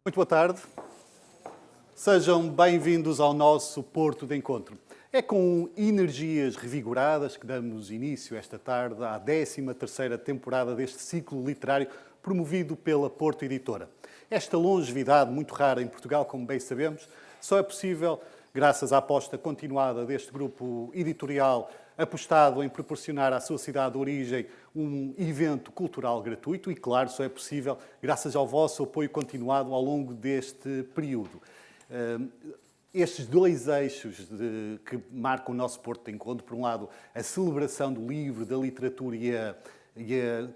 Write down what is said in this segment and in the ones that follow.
Muito boa tarde. Sejam bem-vindos ao nosso Porto de Encontro. É com energias revigoradas que damos início esta tarde à 13ª temporada deste ciclo literário promovido pela Porto Editora. Esta longevidade muito rara em Portugal, como bem sabemos, só é possível graças à aposta continuada deste grupo editorial apostado em proporcionar à sua cidade de origem um evento cultural gratuito e, claro, só é possível graças ao vosso apoio continuado ao longo deste período. Estes dois eixos que marcam o nosso Porto de Encontro, por um lado, a celebração do livro, da literatura e a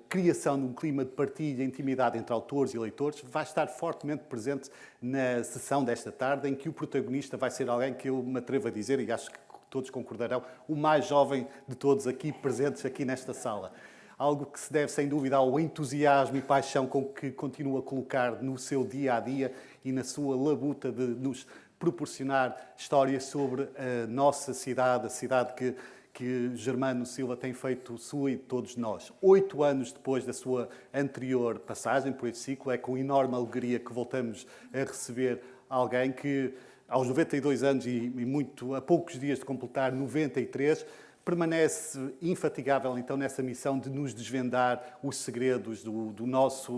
criação de um clima de partilha e intimidade entre autores e leitores, vai estar fortemente presente na sessão desta tarde, em que o protagonista vai ser alguém que eu me atrevo a dizer, e acho que todos concordarão, o mais jovem de todos aqui presentes aqui nesta sala. Algo que se deve, sem dúvida, ao entusiasmo e paixão com que continua a colocar no seu dia-a-dia e na sua labuta de nos proporcionar histórias sobre a nossa cidade, a cidade que Germano Silva tem feito sua e de todos nós. 8 anos depois da sua anterior passagem por este ciclo, é com enorme alegria que voltamos a receber alguém que, aos 92 anos e a poucos dias de completar 93, permanece infatigável, então, nessa missão de nos desvendar os segredos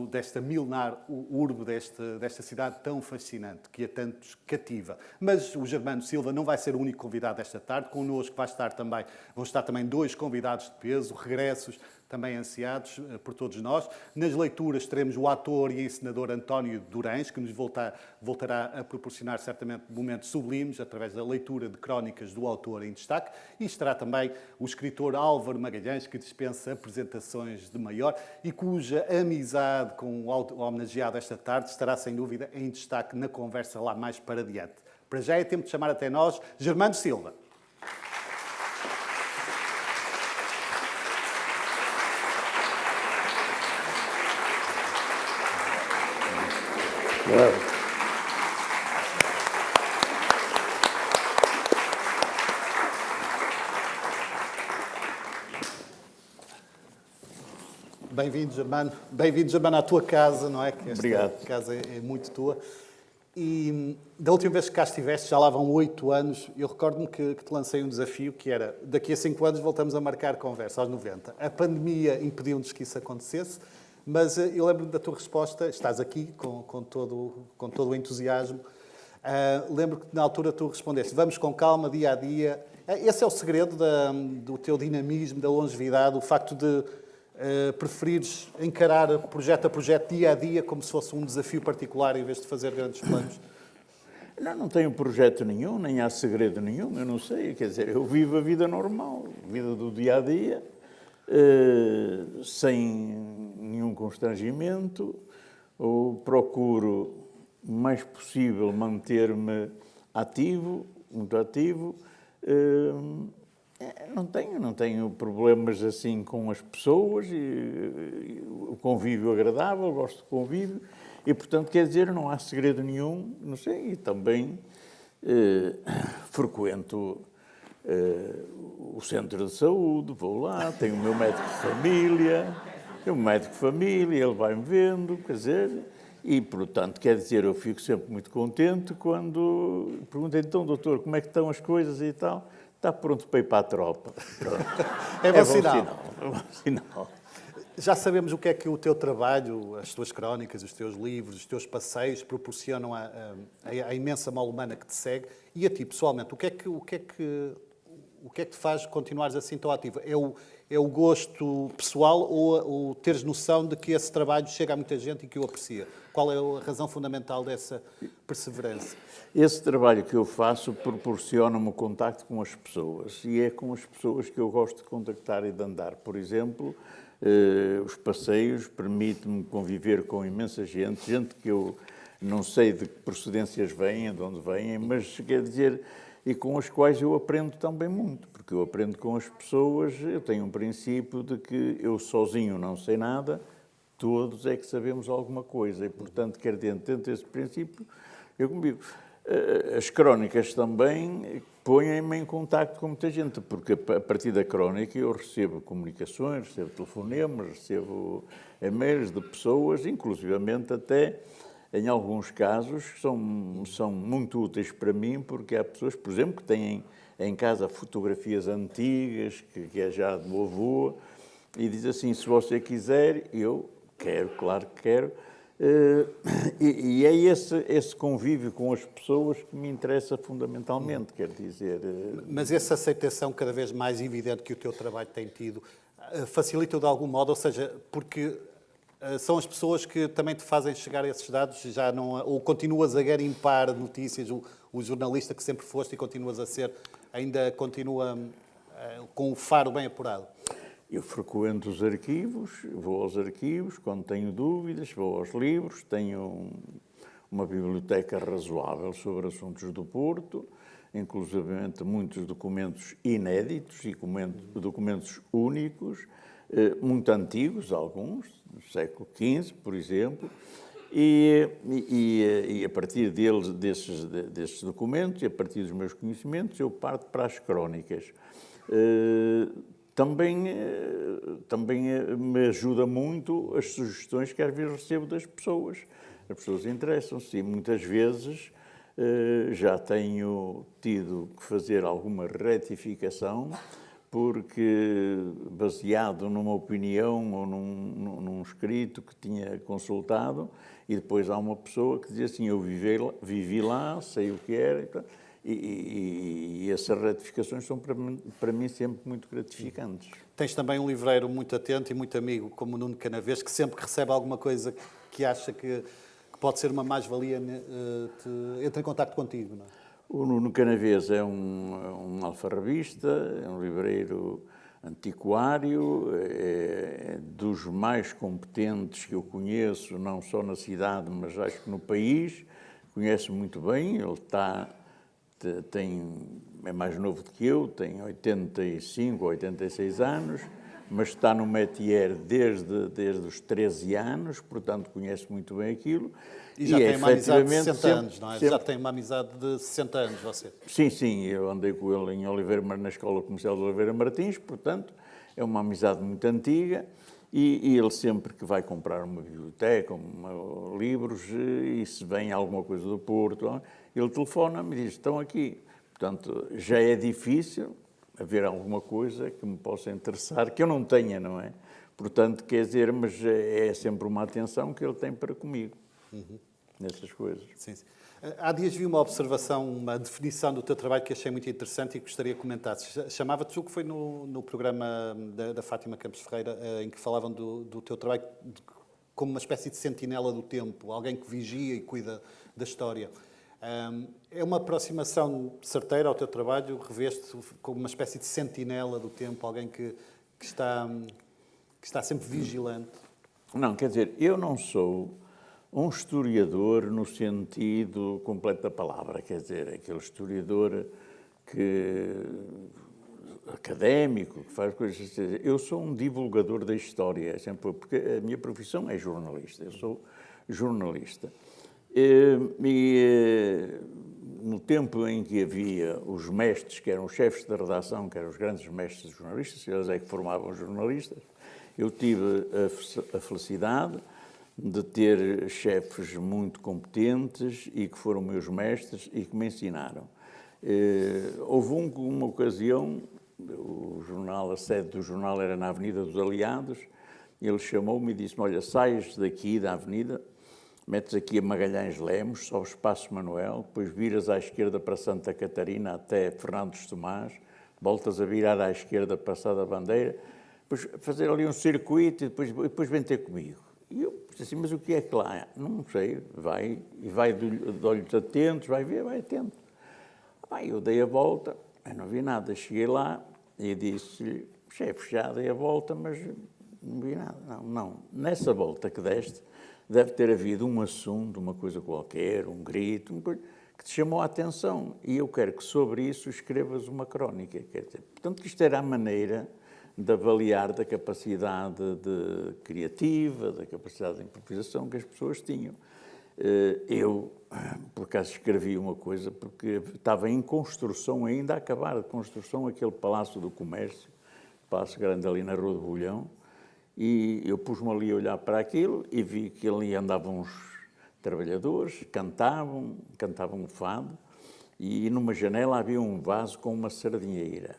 desta milenar urbe, desta cidade tão fascinante, que a tantos cativa. Mas o Germano Silva não vai ser o único convidado desta tarde. Connosco vão estar também 2 convidados de peso, regressos também ansiados por todos nós. Nas leituras teremos o ator e encenador António Durães, que nos voltará a proporcionar certamente momentos sublimes através da leitura de crónicas do autor em destaque. E estará também o escritor Álvaro Magalhães, que dispensa apresentações de maior e cuja amizade com o homenageado esta tarde estará sem dúvida em destaque na conversa lá mais para diante. Para já é tempo de chamar até nós Germano Silva. Bem-vindo, Germano. Bem-vindo, Germano, à tua casa, não é? Que esta Obrigado. Casa é muito tua. E da última vez que cá estiveste, já lá vão 8 anos, eu recordo-me que te lancei um desafio que era, daqui a 5 anos voltamos a marcar conversa, aos 90. A pandemia impediu-nos que isso acontecesse, mas eu lembro-me da tua resposta, estás aqui com todo o entusiasmo. Lembro que na altura tu respondeste, vamos com calma, dia a dia. Esse é o segredo do teu dinamismo, da longevidade, o facto de preferires encarar projeto a projeto, dia a dia, como se fosse um desafio particular, em vez de fazer grandes planos? Não tenho projeto nenhum, nem há segredo nenhum, eu não sei. Quer dizer, eu vivo a vida normal, a vida do dia a dia, sem nenhum constrangimento. Eu procuro o mais possível manter-me ativo, muito ativo. Não tenho problemas assim com as pessoas, o convívio agradável, gosto de convívio, e portanto, quer dizer, não há segredo nenhum, não sei, e também frequento o centro de saúde, vou lá, tenho o meu médico de família, ele vai-me vendo, quer dizer, e portanto, quer dizer, eu fico sempre muito contente quando pergunto, então, doutor, como é que estão as coisas e tal? Está pronto para ir para a tropa. É bom sinal. É bom sinal. Já sabemos o que é que o teu trabalho, as tuas crónicas, os teus livros, os teus passeios proporcionam à imensa mole humana que te segue. E a ti, pessoalmente, o que é que te faz continuares assim tão ativo? É o gosto pessoal ou teres noção de que esse trabalho chega a muita gente e que o aprecia? Qual é a razão fundamental dessa perseverança? Esse trabalho que eu faço proporciona-me o contacto com as pessoas e é com as pessoas que eu gosto de contactar e de andar. Por exemplo, os passeios permitem-me conviver com imensa gente que eu não sei de que procedências vêm, de onde vêm, mas quer dizer, e com as quais eu aprendo também muito, porque eu aprendo com as pessoas, eu tenho um princípio de que eu sozinho não sei nada, todos é que sabemos alguma coisa e, portanto, quer dizer, dentro desse princípio, eu convivo. As crónicas também põem-me em contacto com muita gente, porque a partir da crónica eu recebo comunicações, recebo telefonemas, recebo e-mails de pessoas, inclusivamente até em alguns casos, são muito úteis para mim, porque há pessoas, por exemplo, que têm em casa fotografias antigas, que é já do meu avô, e diz assim, se você quiser, eu quero, claro que quero, e é esse convívio com as pessoas que me interessa fundamentalmente, quer dizer... Mas essa aceitação cada vez mais evidente que o teu trabalho tem tido, facilita-o de algum modo, ou seja, porque são as pessoas que também te fazem chegar a esses dados, já não, ou continuas a garimpar notícias, o jornalista que sempre foste e continuas a ser, ainda continua com o faro bem apurado? Eu frequento os arquivos, vou aos arquivos quando tenho dúvidas, vou aos livros, tenho uma biblioteca razoável sobre assuntos do Porto, inclusivamente muitos documentos inéditos e documentos únicos, muito antigos, alguns, do século XV, por exemplo, e a partir desses documentos e a partir dos meus conhecimentos eu parto para as crónicas. Também me ajuda muito as sugestões que às vezes recebo das pessoas. As pessoas interessam-se e muitas vezes já tenho tido que fazer alguma retificação porque, baseado numa opinião ou num escrito que tinha consultado, e depois há uma pessoa que dizia assim, eu vivi lá, sei o que era, e essas retificações são para mim sempre muito gratificantes. Tens também um livreiro muito atento e muito amigo, como o Nuno Canavês, que sempre que recebe alguma coisa que acha que pode ser uma mais-valia, entra em contacto contigo, não é? O Nuno Canavês é um alfarrabista, é um livreiro antiquário, é dos mais competentes que eu conheço, não só na cidade, mas acho que no país. Conhece muito bem, ele é mais novo do que eu, tem 85 ou 86 anos, mas está no métier desde os 13 anos, portanto conhece muito bem aquilo. E já tem uma amizade de 60 anos, não é? Já tem uma amizade de 60 anos, você? Sim, eu andei com ele na Escola Comercial de Oliveira Martins, portanto, é uma amizade muito antiga, e ele sempre que vai comprar uma biblioteca, livros, e se vem alguma coisa do Porto, ele telefona-me e diz, estão aqui. Portanto, já é difícil haver alguma coisa que me possa interessar, que eu não tenha, não é? Portanto, quer dizer, mas é sempre uma atenção que ele tem para comigo. Nessas coisas. Sim. Há dias vi uma observação, uma definição do teu trabalho que achei muito interessante e que gostaria que comentasses. Chamava-te, o que foi no programa da Fátima Campos Ferreira, em que falavam do teu trabalho como uma espécie de sentinela do tempo, alguém que vigia e cuida da história. É uma aproximação certeira ao teu trabalho, reveste como uma espécie de sentinela do tempo, alguém que está sempre vigilante? Não, quer dizer, eu não sou um historiador no sentido completo da palavra, quer dizer, aquele historiador académico, que faz coisas assim. Eu sou um divulgador da história, sempre, porque a minha profissão é jornalista, eu sou jornalista. No tempo em que havia os mestres, que eram os chefes da redação, que eram os grandes mestres de jornalistas, eles é que formavam os jornalistas, eu tive a felicidade de ter chefes muito competentes e que foram meus mestres e que me ensinaram. Houve uma ocasião, a sede do jornal era na Avenida dos Aliados, ele chamou-me e disse-me, olha, sais daqui da avenida, metes aqui a Magalhães Lemos, sobes Passos Manuel, depois viras à esquerda para Santa Catarina até Fernandes Tomás, voltas a virar à esquerda para Sá da Bandeira, depois fazer ali um circuito e depois vem ter comigo. E eu disse assim, mas o que é que lá é? Não sei, vai de olhos atentos, vai ver, vai atento. Eu dei a volta, não vi nada, cheguei lá e disse-lhe, chefe, já dei a volta, mas não vi nada. Não, nessa volta que deste, deve ter havido um assunto, uma coisa qualquer, um grito, que te chamou a atenção. E eu quero que sobre isso escrevas uma crónica. Quer dizer, portanto, que isto era a maneira de avaliar da capacidade criativa, da capacidade de improvisação que as pessoas tinham. Eu, por acaso, escrevi uma coisa, porque estava em construção, ainda a acabar de construção, aquele Palácio do Comércio, Palácio Grande ali na Rua do Bolhão, e eu pus-me ali a olhar para aquilo e vi que ali andavam uns trabalhadores, cantavam um fado, e numa janela havia um vaso com uma sardinheira.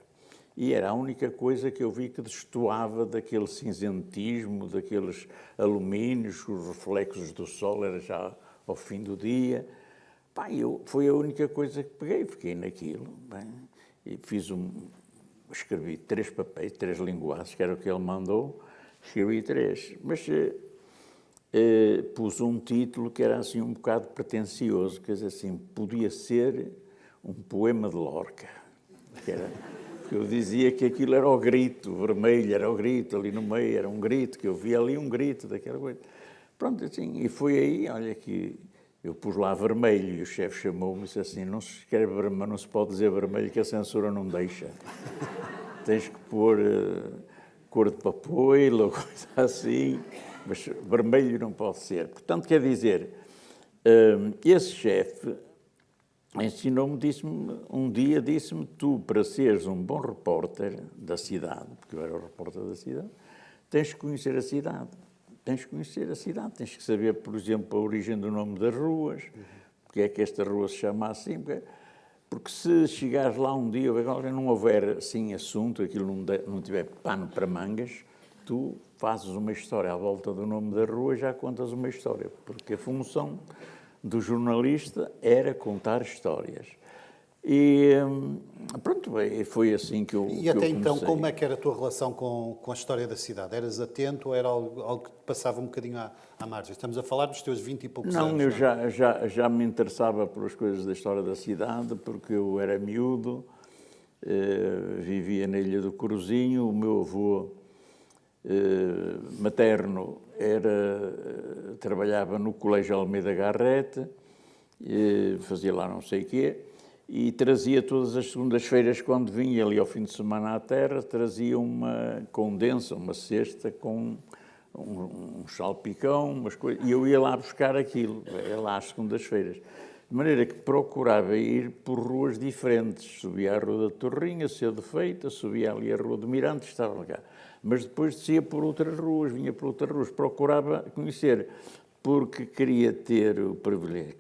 E era a única coisa que eu vi que destoava daquele cinzentismo, daqueles alumínios, os reflexos do sol, era já ao fim do dia. Pá, foi a única coisa que peguei, fiquei naquilo. Bem, e escrevi 3 papéis, 3 linguagens, que era o que ele mandou, escrevi 3. Mas pus um título que era assim um bocado pretencioso, quer dizer assim, podia ser um poema de Lorca, que eu dizia que aquilo era o grito, o vermelho era o grito, ali no meio era um grito, que eu via ali um grito daquela coisa. Pronto, assim, e foi aí, olha, que eu pus lá vermelho e o chefe chamou-me e disse assim, não se escreve vermelho, não se pode dizer vermelho que a censura não deixa. Tens que pôr cor de papoila ou coisa assim, mas vermelho não pode ser. Portanto, quer dizer, esse chefe ensinou-me, um dia disse-me, tu, para seres um bom repórter da cidade, porque eu era o repórter da cidade, tens que conhecer a cidade. Tens que conhecer a cidade, tens que saber, por exemplo, a origem do nome das ruas, porque é que esta rua se chama assim, porque se chegares lá um dia, agora não houver assim assunto, aquilo não tiver pano para mangas, tu fazes uma história à volta do nome da rua e já contas uma história, porque a função do jornalista era contar histórias. E pronto, foi assim que eu E até eu então, comecei. como é que era a tua relação com a história da cidade? Eras atento ou era algo que te passava um bocadinho à margem? Estamos a falar dos teus 20 e poucos anos. Não, eu já me interessava pelas coisas da história da cidade, porque eu era miúdo, vivia na Ilha do Corozinho, o meu avô materno trabalhava no Colégio Almeida Garrett, fazia lá não sei o quê, e trazia todas as segundas-feiras, quando vinha ali ao fim de semana à terra, trazia uma condensa, uma cesta com um salpicão, umas coisas, e eu ia lá buscar aquilo, ia lá às segundas-feiras. De maneira que procurava ir por ruas diferentes. Subia a Rua da Torrinha, cedo feita, subia ali a Rua do Mirante, estava cá. Mas depois descia por outras ruas, vinha por outras ruas, procurava conhecer, porque queria ter o privilégio,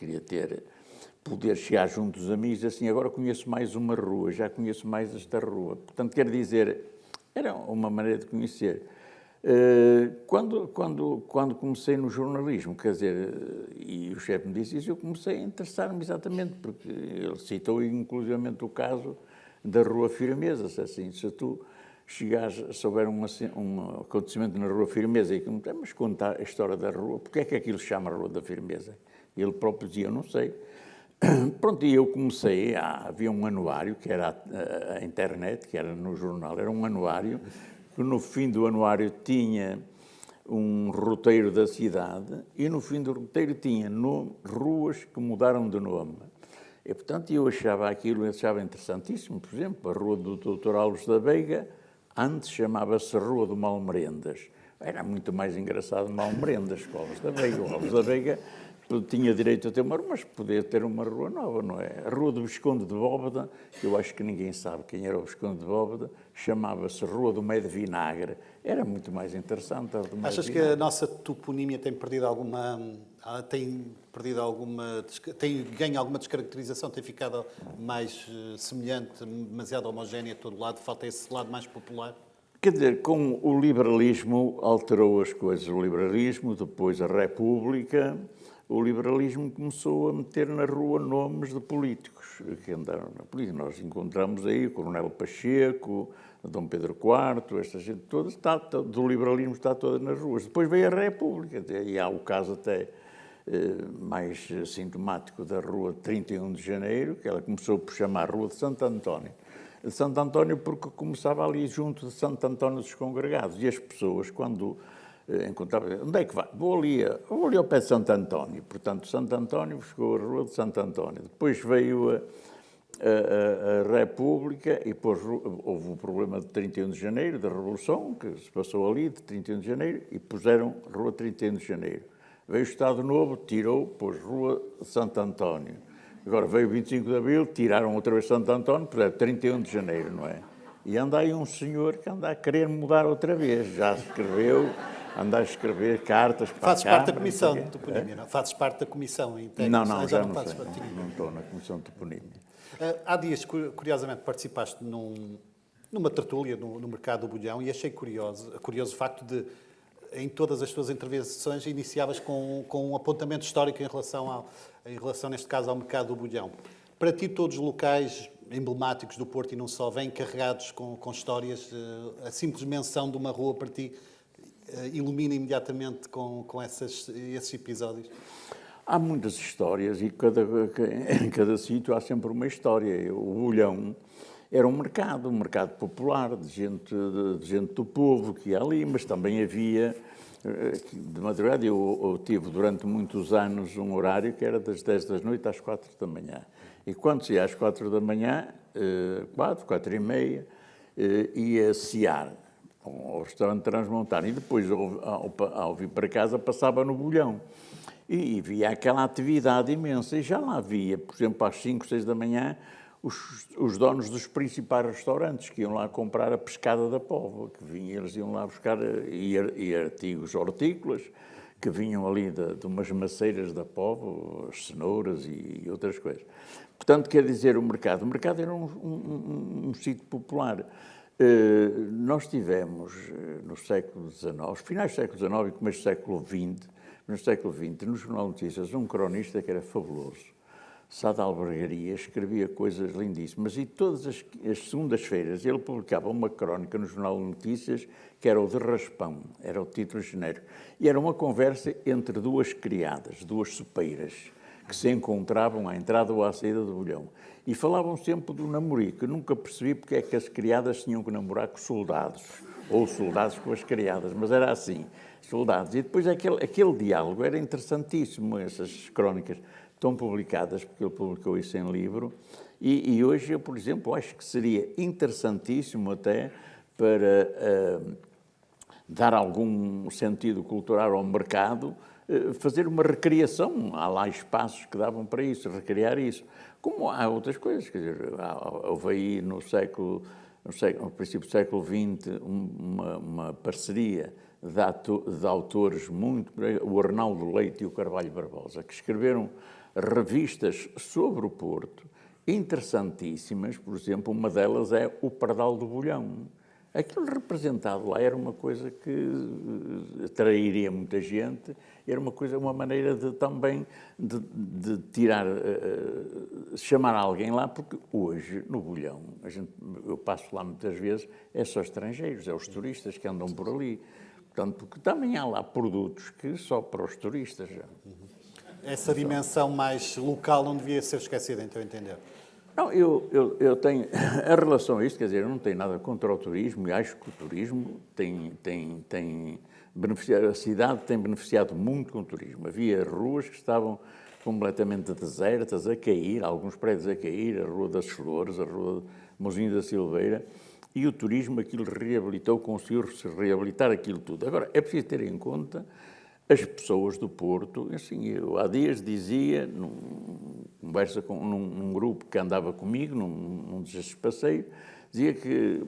poder chegar junto dos amigos, assim, agora conheço mais uma rua, já conheço mais esta rua. Portanto, quer dizer, era uma maneira de conhecer. Quando comecei no jornalismo, quer dizer, e o chefe me disse isso, eu comecei a interessar-me exatamente, porque ele citou inclusivamente o caso da Rua Firmeza, assim, se tu chegares, se houver um acontecimento na Rua Firmeza e que me mas contar a história da rua, porque é que aquilo se chama Rua da Firmeza? E ele próprio dizia, eu não sei. Pronto, e eu comecei, havia um anuário, que era a internet, que era no jornal, era um anuário, que no fim do anuário tinha um roteiro da cidade e no fim do roteiro tinha ruas que mudaram de nome. E, portanto, eu achava interessantíssimo. Por exemplo, a Rua do Dr. Alves da Veiga, antes chamava-se Rua do Malmerendas. Era muito mais engraçado Malmerendas que Alves da Veiga. O Alves da Veiga tinha direito a ter uma rua, mas podia ter uma rua nova, não é? A Rua do Visconde de Bóveda, que eu acho que ninguém sabe quem era o Visconde de Bóveda, chamava-se Rua do Meio de Vinagre. Era muito mais interessante. Achas que a nossa toponímia tem perdido ganho alguma descaracterização, tem ficado mais semelhante, demasiado homogénea a todo lado, falta esse lado mais popular? Quer dizer, com o liberalismo alterou as coisas. O liberalismo, depois a República, o liberalismo começou a meter na rua nomes de políticos que andaram na política. Nós encontramos aí o Coronel Pacheco, Dom Pedro IV, esta gente toda, do liberalismo está toda nas ruas. Depois veio a República, e há o caso até mais sintomático da Rua 31 de Janeiro, que ela começou por chamar Rua de Santo António. De Santo António porque começava ali junto de Santo António dos Congregados, e as pessoas, quando encontravam, onde é que vai? Vou ali ao pé de Santo António. Portanto, Santo António ficou a Rua de Santo António. Depois veio a República e depois houve o problema de 31 de Janeiro, da Revolução, que se passou ali, de 31 de Janeiro, e puseram Rua 31 de Janeiro. Veio o Estado Novo, tirou, pôs Rua de Santo António. Agora veio o 25 de Abril, tiraram outra vez Santo António, puseram 31 de Janeiro, não é? E anda aí um senhor que anda a querer mudar outra vez, já escreveu andar a escrever cartas para Fazes a parte da Câmara, comissão não de sei o quê. toponímia, não? Fazes parte da comissão integra. Não, não, já não fazes sei. parte. Não estou na comissão de toponímia. Há dias, curiosamente, participaste numa tertúlia no Mercado do Bolhão e achei curioso o facto de, em todas as tuas intervenções, iniciavas com um apontamento histórico em relação, neste caso, ao Mercado do Bolhão. Para ti, todos os locais emblemáticos do Porto e não só, vêm carregados com histórias. A simples menção de uma rua para ti ilumina imediatamente com esses episódios? Há muitas histórias e em cada sítio há sempre uma história. O Bolhão era um mercado popular, de gente do povo que ia ali, mas também havia, de madrugada, eu tive durante muitos anos um horário que era das 10 da noite às 4 da manhã. E quando se ia às 4 da manhã, 4 e meia, ia cear ao restaurante Transmontano. E depois, ao vir para casa, passava no Bolhão. E via aquela atividade imensa. E já lá havia, por exemplo, às 5, 6 da manhã, os donos dos principais restaurantes que iam lá comprar a pescada da Póvoa, eles iam lá buscar e artigos hortícolas, que vinham ali de umas maceiras da Póvoa, as cenouras e outras coisas. Portanto, quer dizer, o mercado era um sítio popular. Nós tivemos, no século XIX, finais do século XIX e começo do século XX, no século XX, no Jornal de Notícias, um cronista que era fabuloso, Sá de Albergaria, escrevia coisas lindíssimas e todas as segundas-feiras ele publicava uma crónica no Jornal de Notícias que era o de Raspão, era o título genérico, e era uma conversa entre duas criadas, duas sopeiras, que se encontravam à entrada ou à saída do Bolhão. E falavam sempre do namorico. Eu nunca percebi porque é que as criadas tinham que namorar com soldados, ou soldados com as criadas, mas era assim, soldados. E depois aquele diálogo era interessantíssimo, essas crónicas estão publicadas, porque ele publicou isso em livro, e hoje eu, por exemplo, acho que seria interessantíssimo até para dar algum sentido cultural ao mercado, fazer uma recriação. Há lá espaços que davam para isso, recriar isso. Como há outras coisas, quer dizer, houve aí no princípio do século XX, uma parceria de autores muito... O Arnaldo Leite e o Carvalho Barbosa, que escreveram revistas sobre o Porto, interessantíssimas. Por exemplo, uma delas é O Pardal do Bolhão. Aquilo representado lá era uma coisa que atrairia muita gente, era uma maneira de também de tirar, chamar alguém lá, porque hoje, no Bolhão, eu passo lá muitas vezes, é só estrangeiros, é os turistas que andam por ali. Portanto, porque também há lá produtos que só para os turistas. Essa dimensão mais local não devia ser esquecida, então, entender. Não, eu tenho... A relação a isto, quer dizer, eu não tenho nada contra o turismo e acho que o turismo tem beneficiado, a cidade tem beneficiado muito com o turismo. Havia ruas que estavam completamente desertas, a cair, alguns prédios a cair, a Rua das Flores, a Rua Mozinho da Silveira, e o turismo aquilo reabilitou, conseguiu-se reabilitar aquilo tudo. Agora, é preciso ter em conta as pessoas do Porto. Assim, eu há dias dizia, conversa num grupo que andava comigo, num desses passeios, dizia que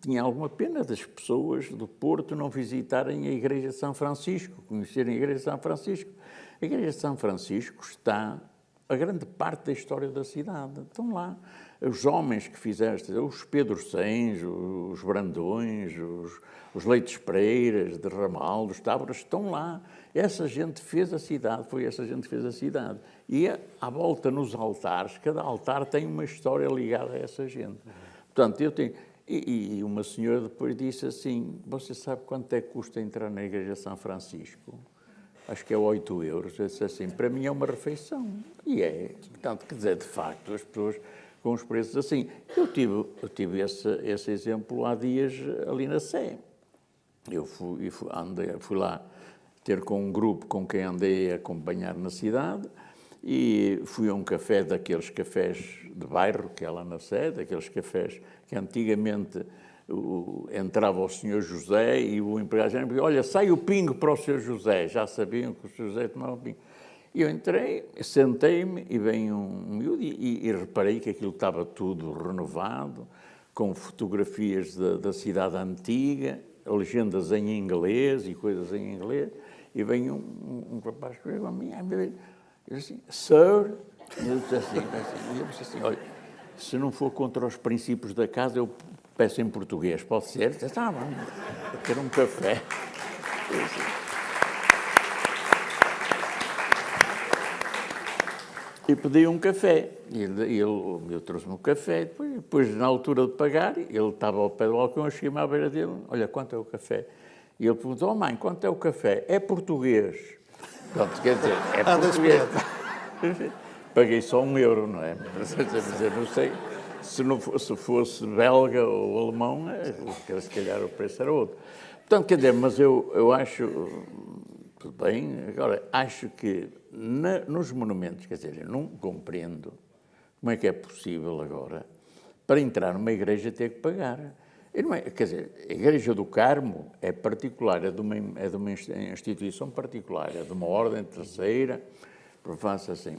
tinha alguma pena das pessoas do Porto não visitarem a Igreja de São Francisco, conhecerem a Igreja de São Francisco. A Igreja de São Francisco está a grande parte da história da cidade. Estão lá os homens que fizeram, os Pedro Sens, os Brandões, os Leites Pereiras, de Ramal, os Távoras, estão lá. Essa gente fez a cidade, foi essa gente que fez a cidade. E à volta nos altares, cada altar tem uma história ligada a essa gente. Portanto, eu tenho... E uma senhora depois disse assim, você sabe quanto é que custa entrar na Igreja de São Francisco? Acho que é 8 euros. Eu disse assim, para mim é uma refeição. E é. Portanto, quer dizer, de facto, as pessoas com os preços assim. Eu tive esse exemplo há dias ali na Sé. Eu fui lá ter com um grupo com quem andei a acompanhar na cidade e fui a um café daqueles cafés de bairro, que é lá na Sé, daqueles cafés que antigamente entrava o Sr. José e o empregado já dizia, olha, sai o pingo para o Sr. José. Já sabiam que o Sr. José tomava o pingo. E eu entrei, sentei-me e veio um miúdo e reparei que aquilo estava tudo renovado, com fotografias da cidade antiga, legendas em inglês e coisas em inglês, e vem um rapaz que veio a mim, e diz assim, Sir, e eu disse assim, olha, se não for contra os princípios da casa, eu peço em português, pode ser? Disse, vamos, eu quero um café. E pedi um café. Eu trouxe-me um café. Depois, na altura de pagar, ele estava ao pé do balcão, eu cheguei-me à beira dele. Olha, quanto é o café? E ele perguntou, mãe, quanto é o café? É português. Pronto, quer dizer, é português. Paguei só €1, não é? Não sei, se fosse belga ou alemão, se calhar o preço era outro. Portanto, quer dizer, mas eu acho... Tudo bem, agora, acho que nos monumentos, quer dizer, eu não compreendo como é que é possível agora, para entrar numa igreja, ter que pagar. Quer dizer, a Igreja do Carmo é particular, é de uma instituição particular, é de uma ordem terceira, faça assim.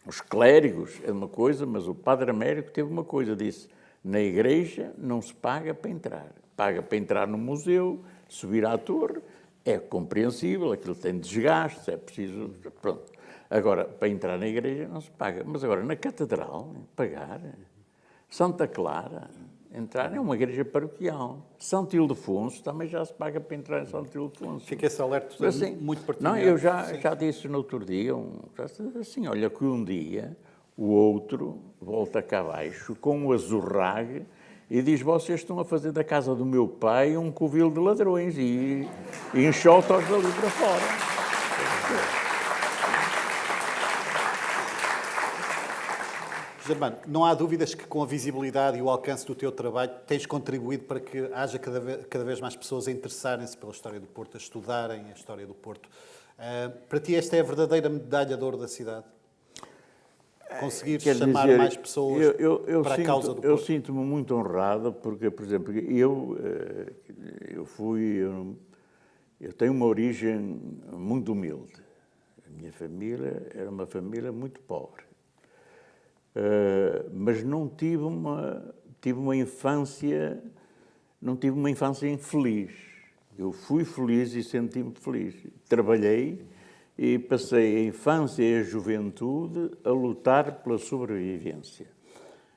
Os clérigos é uma coisa, mas o Padre Américo teve uma coisa, disse, na igreja não se paga para entrar. Paga para entrar no museu, subir à torre, é compreensível, aquilo tem desgastes, é preciso... Pronto. Agora, para entrar na igreja não se paga. Mas agora, na catedral, pagar. Santa Clara, entrar é uma igreja paroquial. Santo Ildefonso, também já se paga para entrar em Santo Ildefonso. Fica esse alerta assim, muito pertinente. Não, eu já disse no outro dia, assim, olha que um dia o outro volta cá abaixo com um azorrague e diz, vocês estão a fazer da casa do meu pai um covil de ladrões e enxota-os dali para fora. Germano, não há dúvidas que com a visibilidade e o alcance do teu trabalho tens contribuído para que haja cada vez mais pessoas a interessarem-se pela história do Porto, a estudarem a história do Porto. Para ti esta é a verdadeira medalha de ouro da cidade? Conseguir chamar mais pessoas para a causa do Porto? Eu sinto-me muito honrado porque, por exemplo, eu tenho uma origem muito humilde. A minha família era uma família muito pobre. Mas não tive uma infância infeliz. Eu fui feliz e senti-me feliz. Trabalhei e passei a infância e a juventude a lutar pela sobrevivência.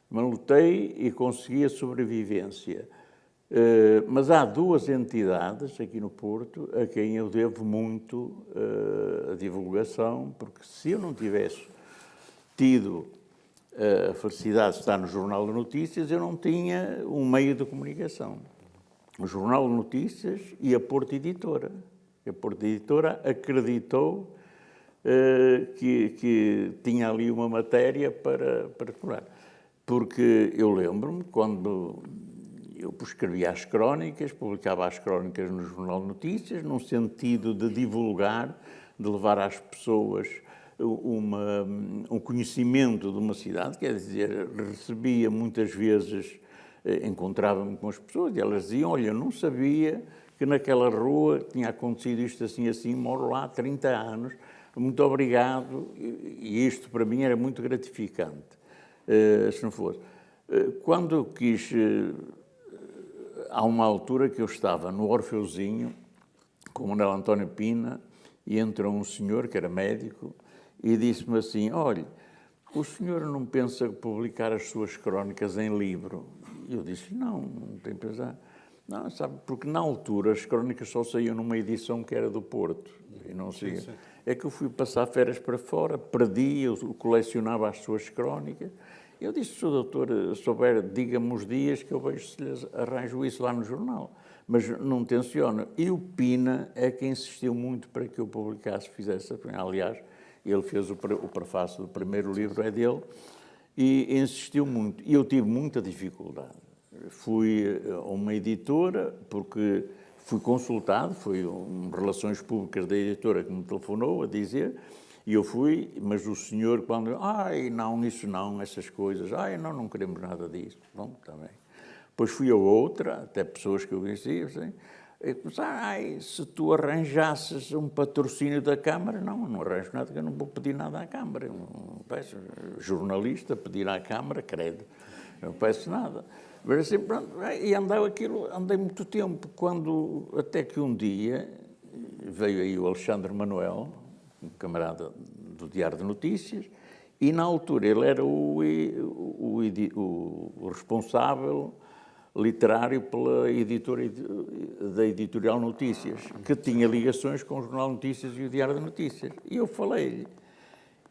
Mas lutei e consegui a sobrevivência. Mas há duas entidades aqui no Porto a quem eu devo muito a divulgação, porque se eu não tivesse tido a felicidade de estar no Jornal de Notícias, eu não tinha um meio de comunicação. O Jornal de Notícias e a Porto Editora. A Porto Editora acreditou que tinha ali uma matéria para curar. Porque eu lembro-me, quando eu escrevia as crónicas, publicava as crónicas no Jornal de Notícias, num sentido de divulgar, de levar às pessoas um conhecimento de uma cidade, quer dizer, recebia muitas vezes, encontrava-me com as pessoas e elas diziam, olha, eu não sabia que naquela rua tinha acontecido isto assim, assim, moro lá há 30 anos, muito obrigado, e isto para mim era muito gratificante, se não fosse. Quando eu quis, há uma altura que eu estava no Orfeuzinho, com o Manuel António Pina, e entrou um senhor que era médico, e disse-me assim, olha, o senhor não pensa publicar as suas crónicas em livro? E eu disse, não tem pensar. Não, sabe, porque na altura as crónicas só saíam numa edição que era do Porto, e não sei. É que eu fui passar férias para fora, perdi, eu colecionava as suas crónicas. Eu disse, se o doutor souber, diga-me os dias que eu vejo se lhes arranjo isso lá no jornal. Mas não tenciono. E o Pina é que insistiu muito para que eu publicasse, fizesse. Aliás, ele fez o prefácio do primeiro livro, é dele, e insistiu muito. E eu tive muita dificuldade. Fui a uma editora, porque fui consultado, foi Relações Públicas da editora que me telefonou a dizer, e eu fui, mas o senhor, quando... não, isso não, essas coisas. Não queremos nada disso. Bom, está bem. Depois fui a outra, até pessoas que eu conhecia, assim, e começaram, se tu arranjasses um patrocínio da Câmara, não arranjo nada, que eu não vou pedir nada à Câmara. Eu não peço, jornalista, pedir à Câmara, credo, eu não peço nada. Mas assim, pronto, e andei muito tempo, até que um dia veio aí o Alexandre Manuel, um camarada do Diário de Notícias, e na altura ele era o responsável literário pela editora da Editorial Notícias, que tinha ligações com o Jornal Notícias e o Diário de Notícias. E eu falei-lhe.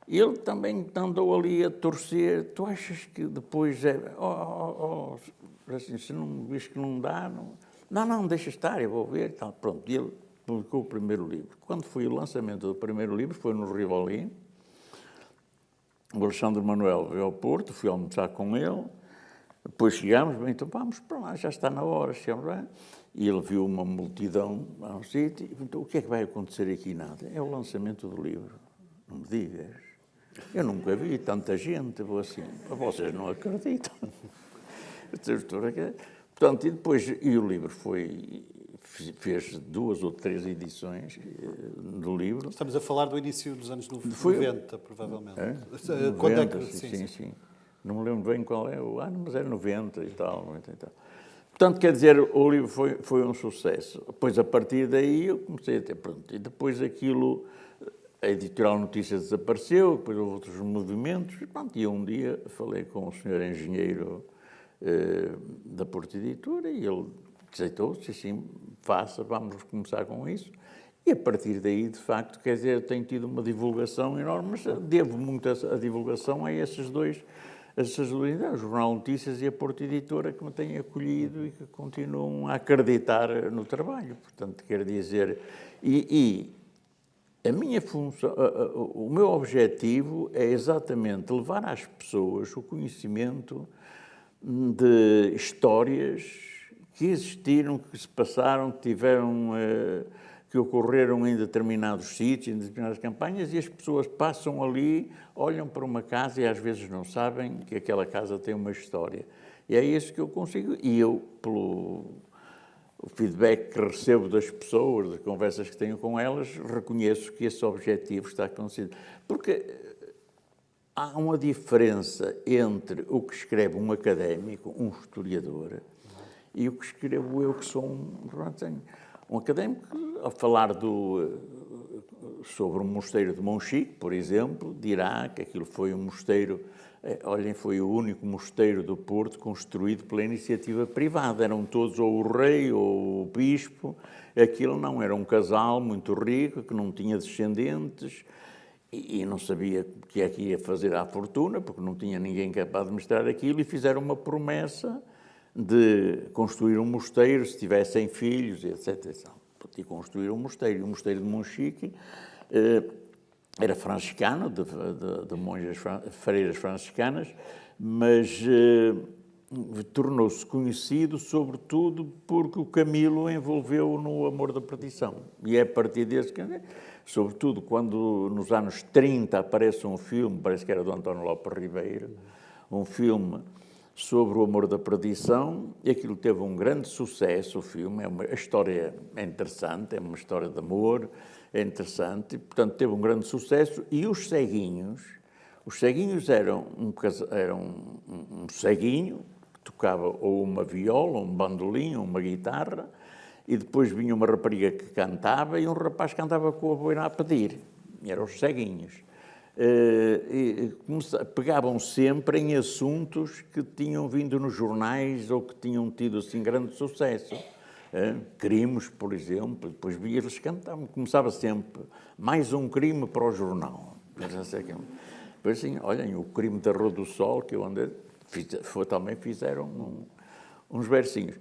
Ele também andou ali a torcer. Tu achas que depois assim, se não vês que não dá, não, deixa estar, eu vou ver. Tal. Pronto, e ele publicou o primeiro livro. Quando foi o lançamento do primeiro livro, foi no Rivoli. O Alexandre Manuel veio ao Porto, fui almoçar com ele. Depois chegámos, bem, então vamos para lá, já está na hora, chegamos lá. E ele viu uma multidão a um sítio e perguntou, o que é que vai acontecer aqui? Nada. É o lançamento do livro. Não me digas. Eu nunca vi tanta gente, vou assim, vocês não acreditam. Portanto, e o livro fez 2 ou 3 edições do livro. Estamos a falar do início dos anos 90, provavelmente. É? Quando 90, é que... sim. Não me lembro bem qual é o ano, mas era 90 e tal. Portanto, quer dizer, o livro foi um sucesso. Depois, a partir daí, eu comecei a ter... Pronto, e depois aquilo... A Editorial Notícias desapareceu, depois houve outros movimentos, e pronto, e um dia falei com o senhor engenheiro da Porto Editora e ele aceitou-se, assim, vamos começar com isso. E a partir daí, de facto, quer dizer, tem tido uma divulgação enorme, mas devo muito a divulgação a essas duas entidades, o Jornal Notícias e a Porto Editora, que me têm acolhido e que continuam a acreditar no trabalho. Portanto, quer dizer, a minha função, o meu objetivo é exatamente levar às pessoas o conhecimento de histórias que existiram, que se passaram, que ocorreram em determinados sítios, em determinadas campanhas, e as pessoas passam ali, olham para uma casa e às vezes não sabem que aquela casa tem uma história. E é isso que eu consigo, e eu, pelo feedback que recebo das pessoas, das conversas que tenho com elas, reconheço que esse objetivo está conseguido. Porque há uma diferença entre o que escreve um académico, um historiador, e o que escrevo eu, que sou um académico, a falar sobre o mosteiro de Monchique, por exemplo, dirá que aquilo foi um mosteiro... Olhem, foi o único mosteiro do Porto construído pela iniciativa privada. Eram todos ou o rei ou o bispo. Aquilo não era um casal muito rico, que não tinha descendentes e não sabia o que é que ia fazer à fortuna, porque não tinha ninguém capaz de administrar aquilo, e fizeram uma promessa de construir um mosteiro se tivessem filhos, etc. E construíram um mosteiro. O mosteiro de Monchique era franciscano, de monjas freiras franciscanas, mas tornou-se conhecido, sobretudo, porque o Camilo envolveu no Amor da Perdição. E é a partir desse que, sobretudo, quando nos anos 30 aparece um filme, parece que era do António Lopes Ribeiro, um filme sobre o Amor da Perdição, e aquilo teve um grande sucesso, o filme. A história é interessante, é uma história de amor, é interessante, portanto, teve um grande sucesso. E os ceguinhos eram um ceguinho que tocava ou uma viola, um bandolim, uma guitarra, e depois vinha uma rapariga que cantava e um rapaz que andava com a boina a pedir. E eram os ceguinhos. Pegavam sempre em assuntos que tinham vindo nos jornais ou que tinham tido assim grande sucesso. Crimes, por exemplo, depois via eles cantavam, começava sempre mais um crime para o jornal. Depois assim, olhem, o crime da Rua do Sol, que eu andei, também fizeram uns versinhos.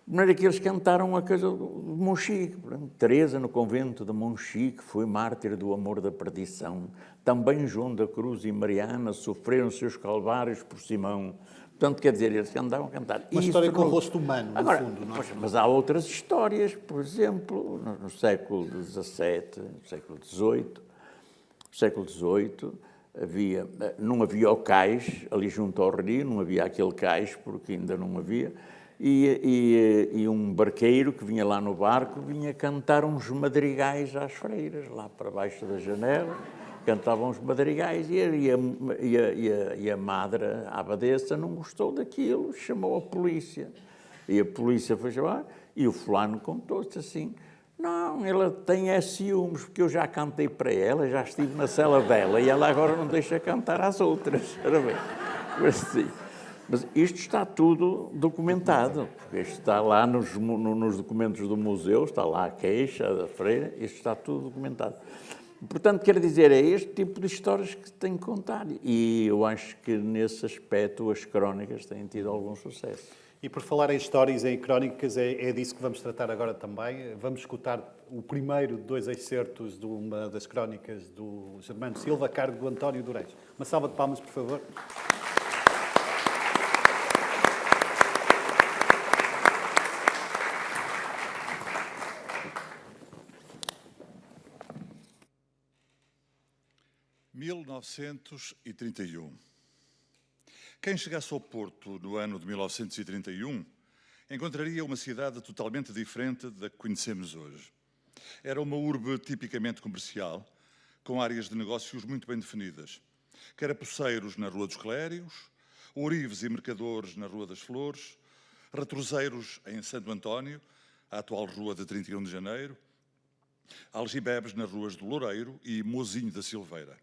De maneira que eles cantaram a coisa de Monchique. Teresa, no convento de Monchique, foi mártir do amor da perdição. Também João da Cruz e Mariana sofreram seus calvários por Simão. Portanto, quer dizer, eles andavam a cantar. Uma história com o rosto humano, no fundo, não é? Mas há outras histórias, por exemplo, no século XVII, no século XVIII, não havia o cais, ali junto ao rio, não havia aquele cais, porque ainda não havia, e um barqueiro que vinha lá no barco vinha cantar uns madrigais às freiras, lá para baixo da janela, cantavam os madrigais e a madre, a abadesa, não gostou daquilo, chamou a polícia. E a polícia foi chamar e o fulano contou-se assim: não, ela tem ciúmes, porque eu já cantei para ela, já estive na cela dela e ela agora não deixa cantar às outras. Ora bem, mas isto está tudo documentado, porque isto está lá nos documentos do museu, está lá a queixa da freira, isto está tudo documentado. Portanto, quero dizer, é este tipo de histórias que tenho que contar e eu acho que nesse aspecto as crónicas têm tido algum sucesso. E por falar em histórias e em crónicas, é disso que vamos tratar agora também. Vamos escutar o primeiro de 2 excertos de uma das crónicas do Germano Silva, a cargo do António Durães. Uma salva de palmas, por favor. (1931) Quem chegasse ao Porto no ano de 1931 encontraria uma cidade totalmente diferente da que conhecemos hoje. Era uma urbe tipicamente comercial, com áreas de negócios muito bem definidas. Carapuceiros na Rua dos Clérigos, ourives e mercadores na Rua das Flores, retroseiros em Santo António, a atual Rua de 31 de Janeiro, algibebes nas ruas do Loureiro e Mozinho da Silveira.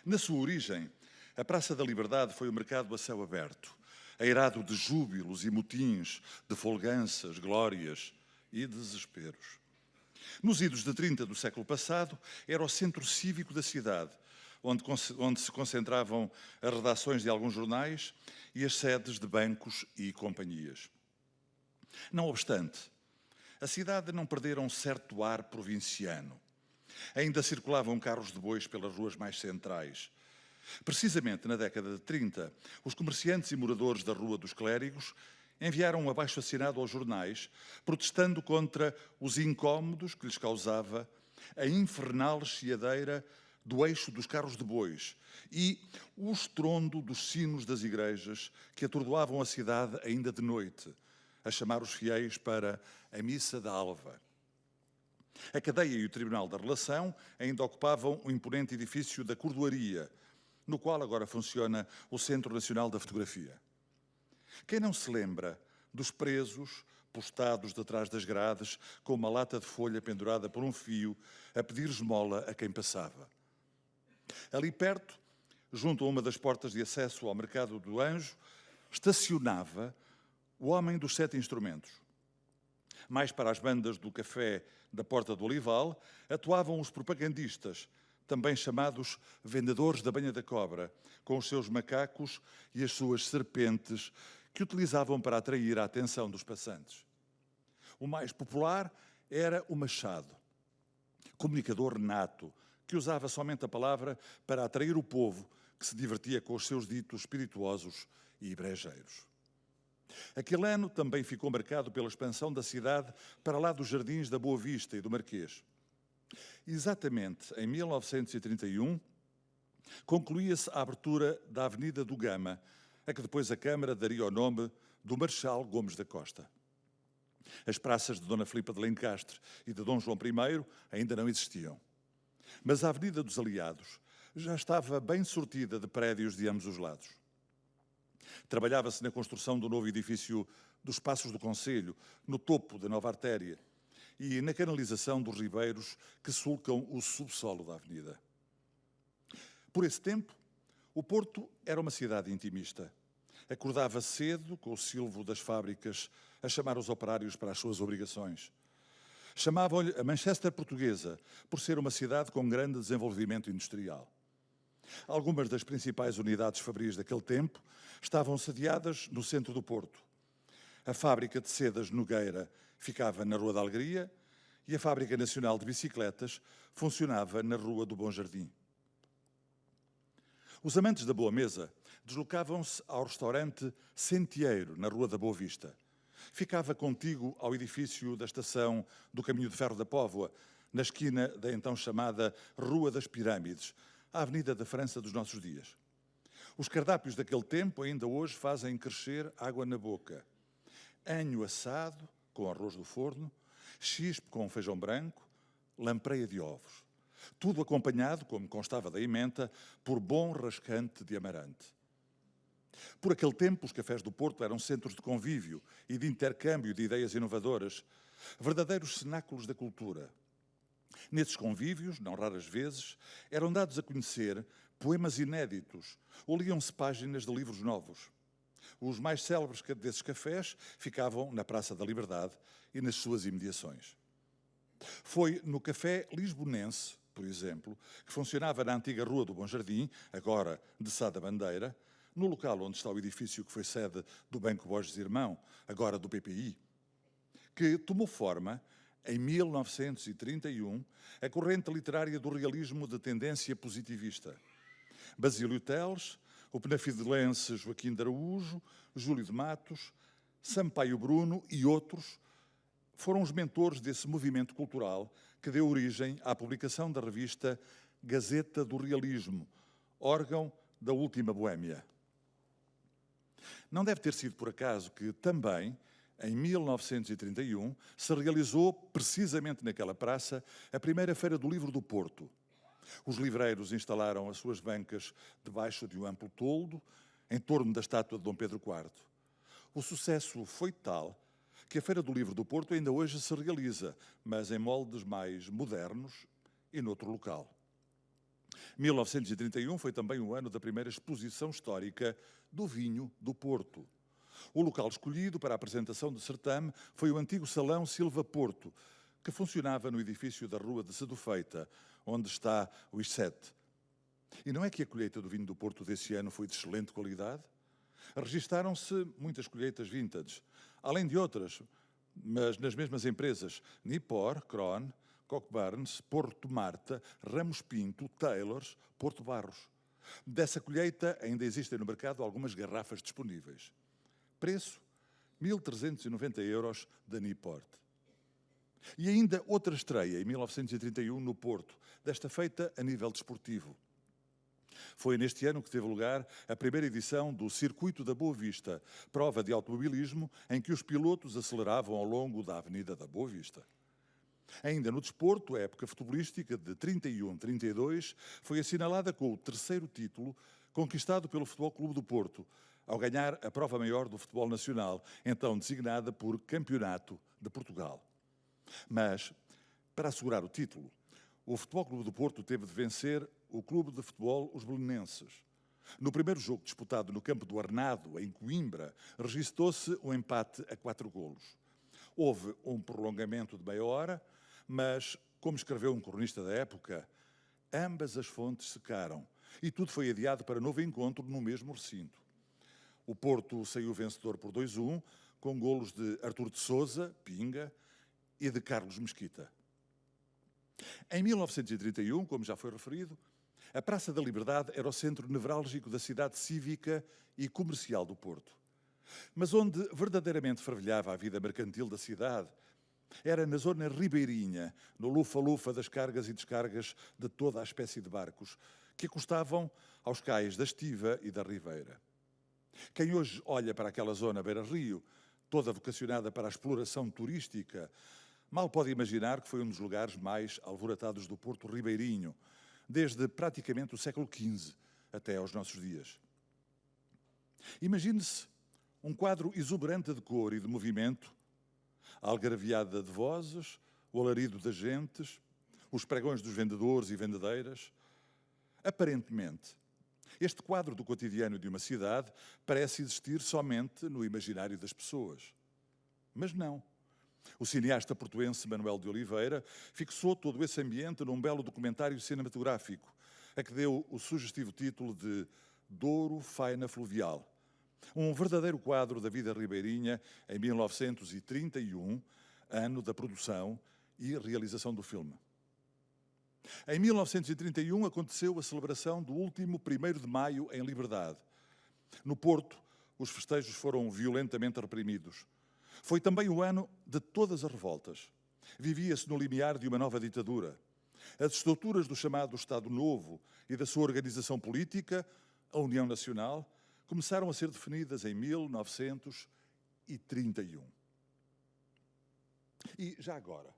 Na sua origem, a Praça da Liberdade foi o mercado a céu aberto, airado de júbilos e motins, de folganças, glórias e desesperos. Nos idos de 30 do século passado, era o centro cívico da cidade, onde se concentravam as redações de alguns jornais e as sedes de bancos e companhias. Não obstante, a cidade não perdera um certo ar provinciano. Ainda circulavam carros de bois pelas ruas mais centrais. Precisamente na década de 30, os comerciantes e moradores da Rua dos Clérigos enviaram um abaixo-assinado aos jornais, protestando contra os incómodos que lhes causava a infernal chiadeira do eixo dos carros de bois e o estrondo dos sinos das igrejas que atordoavam a cidade ainda de noite, a chamar os fiéis para a missa da alva. A cadeia e o Tribunal da Relação ainda ocupavam o imponente edifício da Cordoaria, no qual agora funciona o Centro Nacional da Fotografia. Quem não se lembra dos presos postados detrás das grades com uma lata de folha pendurada por um fio a pedir esmola a quem passava? Ali perto, junto a uma das portas de acesso ao Mercado do Anjo, estacionava o homem dos 7 instrumentos. Mais para as bandas do café da Porta do Olival, atuavam os propagandistas, também chamados vendedores da banha da cobra, com os seus macacos e as suas serpentes, que utilizavam para atrair a atenção dos passantes. O mais popular era o Machado, comunicador nato, que usava somente a palavra para atrair o povo, que se divertia com os seus ditos espirituosos e brejeiros. Aquele ano também ficou marcado pela expansão da cidade para lá dos Jardins da Boa Vista e do Marquês. Exatamente em 1931, concluía-se a abertura da Avenida do Gama, a que depois a Câmara daria o nome do Marechal Gomes da Costa. As praças de Dona Filipa de Lencastre e de Dom João I ainda não existiam. Mas a Avenida dos Aliados já estava bem sortida de prédios de ambos os lados. Trabalhava-se na construção do novo edifício dos Passos do Conselho, no topo da nova artéria, e na canalização dos ribeiros que sulcam o subsolo da avenida. Por esse tempo, o Porto era uma cidade intimista. Acordava cedo, com o silvo das fábricas, a chamar os operários para as suas obrigações. Chamavam-lhe a Manchester portuguesa, por ser uma cidade com grande desenvolvimento industrial. Algumas das principais unidades fabris daquele tempo estavam sediadas no centro do Porto. A fábrica de sedas Nogueira ficava na Rua da Alegria e a Fábrica Nacional de Bicicletas funcionava na Rua do Bom Jardim. Os amantes da boa mesa deslocavam-se ao restaurante Centeiro, na Rua da Boa Vista. Ficava contíguo ao edifício da estação do Caminho de Ferro da Póvoa, na esquina da então chamada Rua das Pirâmides, a Avenida da França dos nossos dias. Os cardápios daquele tempo ainda hoje fazem crescer água na boca. Anho assado, com arroz do forno, chispe com feijão branco, lampreia de ovos. Tudo acompanhado, como constava da ementa, por bom rascante de amarante. Por aquele tempo, os cafés do Porto eram centros de convívio e de intercâmbio de ideias inovadoras, verdadeiros cenáculos da cultura. Nesses convívios, não raras vezes, eram dados a conhecer poemas inéditos ou liam-se páginas de livros novos. Os mais célebres desses cafés ficavam na Praça da Liberdade e nas suas imediações. Foi no Café Lisbonense, por exemplo, que funcionava na antiga Rua do Bom Jardim, agora de Sá da Bandeira, no local onde está o edifício que foi sede do Banco Borges Irmão, agora do BPI, que tomou forma, em 1931, a corrente literária do realismo de tendência positivista. Basílio Teles, o penafidelense Joaquim de Araújo, Júlio de Matos, Sampaio Bruno e outros foram os mentores desse movimento cultural que deu origem à publicação da revista Gazeta do Realismo, órgão da última Boémia. Não deve ter sido por acaso que também, em 1931, se realizou, precisamente naquela praça, a primeira Feira do Livro do Porto. Os livreiros instalaram as suas bancas debaixo de um amplo toldo, em torno da estátua de Dom Pedro IV. O sucesso foi tal que a Feira do Livro do Porto ainda hoje se realiza, mas em moldes mais modernos e noutro local. 1931 foi também o ano da primeira exposição histórica do vinho do Porto. O local escolhido para a apresentação do certame foi o antigo Salão Silva Porto, que funcionava no edifício da Rua de Sedufeita, onde está o I7. E não é que a colheita do vinho do Porto desse ano foi de excelente qualidade? Registaram-se muitas colheitas vintage, além de outras, mas nas mesmas empresas, Nipor, Kron, Koch Barnes, Porto Marta, Ramos Pinto, Taylors, Porto Barros. Dessa colheita ainda existem no mercado algumas garrafas disponíveis. Preço, 1.390 € da Niport. E ainda outra estreia, em 1931, no Porto, desta feita a nível desportivo. Foi neste ano que teve lugar a primeira edição do Circuito da Boa Vista, prova de automobilismo em que os pilotos aceleravam ao longo da Avenida da Boa Vista. Ainda no desporto, a época futebolística de 31-32 foi assinalada com o terceiro título conquistado pelo Futebol Clube do Porto, ao ganhar a prova maior do futebol nacional, então designada por Campeonato de Portugal. Mas, para assegurar o título, o Futebol Clube do Porto teve de vencer o Clube de Futebol Os Belenenses. No primeiro jogo disputado no campo do Arnado, em Coimbra, registou-se um empate a 4 golos. Houve um prolongamento de meia hora, mas, como escreveu um cronista da época, ambas as fontes secaram e tudo foi adiado para novo encontro no mesmo recinto. O Porto saiu vencedor por 2-1, com golos de Artur de Sousa, Pinga, e de Carlos Mesquita. Em 1931, como já foi referido, a Praça da Liberdade era o centro nevrálgico da cidade cívica e comercial do Porto. Mas onde verdadeiramente fervilhava a vida mercantil da cidade era na zona ribeirinha, no lufa-lufa das cargas e descargas de toda a espécie de barcos que acostavam aos cais da Estiva e da Ribeira. Quem hoje olha para aquela zona beira-rio, toda vocacionada para a exploração turística, mal pode imaginar que foi um dos lugares mais alvoratados do Porto ribeirinho, desde praticamente o século XV até aos nossos dias. Imagine-se um quadro exuberante de cor e de movimento, a algarviada de vozes, o alarido das gentes, os pregões dos vendedores e vendedeiras. Aparentemente, este quadro do cotidiano de uma cidade parece existir somente no imaginário das pessoas. Mas não. O cineasta portuense Manuel de Oliveira fixou todo esse ambiente num belo documentário cinematográfico, a que deu o sugestivo título de Douro Faina Fluvial. Um verdadeiro quadro da vida ribeirinha em 1931, ano da produção e realização do filme. Em 1931 aconteceu a celebração do último 1º de maio em liberdade. No Porto, os festejos foram violentamente reprimidos. Foi também o ano de todas as revoltas. Vivia-se no limiar de uma nova ditadura. As estruturas do chamado Estado Novo e da sua organização política, a União Nacional, começaram a ser definidas em 1931. E já agora,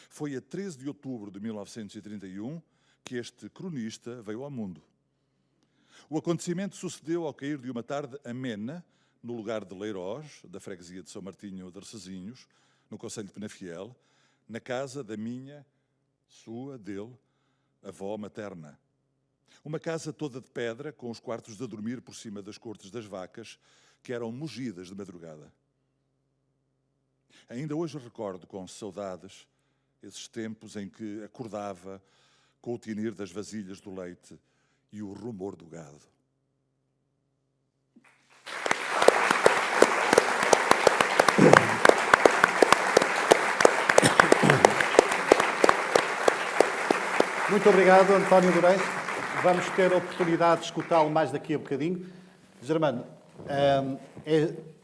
Foi a 13 de outubro de 1931 que este cronista veio ao mundo. O acontecimento sucedeu ao cair de uma tarde amena, no lugar de Leiroz, da freguesia de São Martinho de Arcesinhos, no concelho de Penafiel, na casa da minha, sua, dele, avó materna. Uma casa toda de pedra, com os quartos de dormir por cima das cortes das vacas, que eram mugidas de madrugada. Ainda hoje recordo com saudades esses tempos em que acordava com o tinir das vasilhas do leite e o rumor do gado. Muito obrigado, António Durães. Vamos ter a oportunidade de escutá-lo mais daqui a bocadinho. Germano,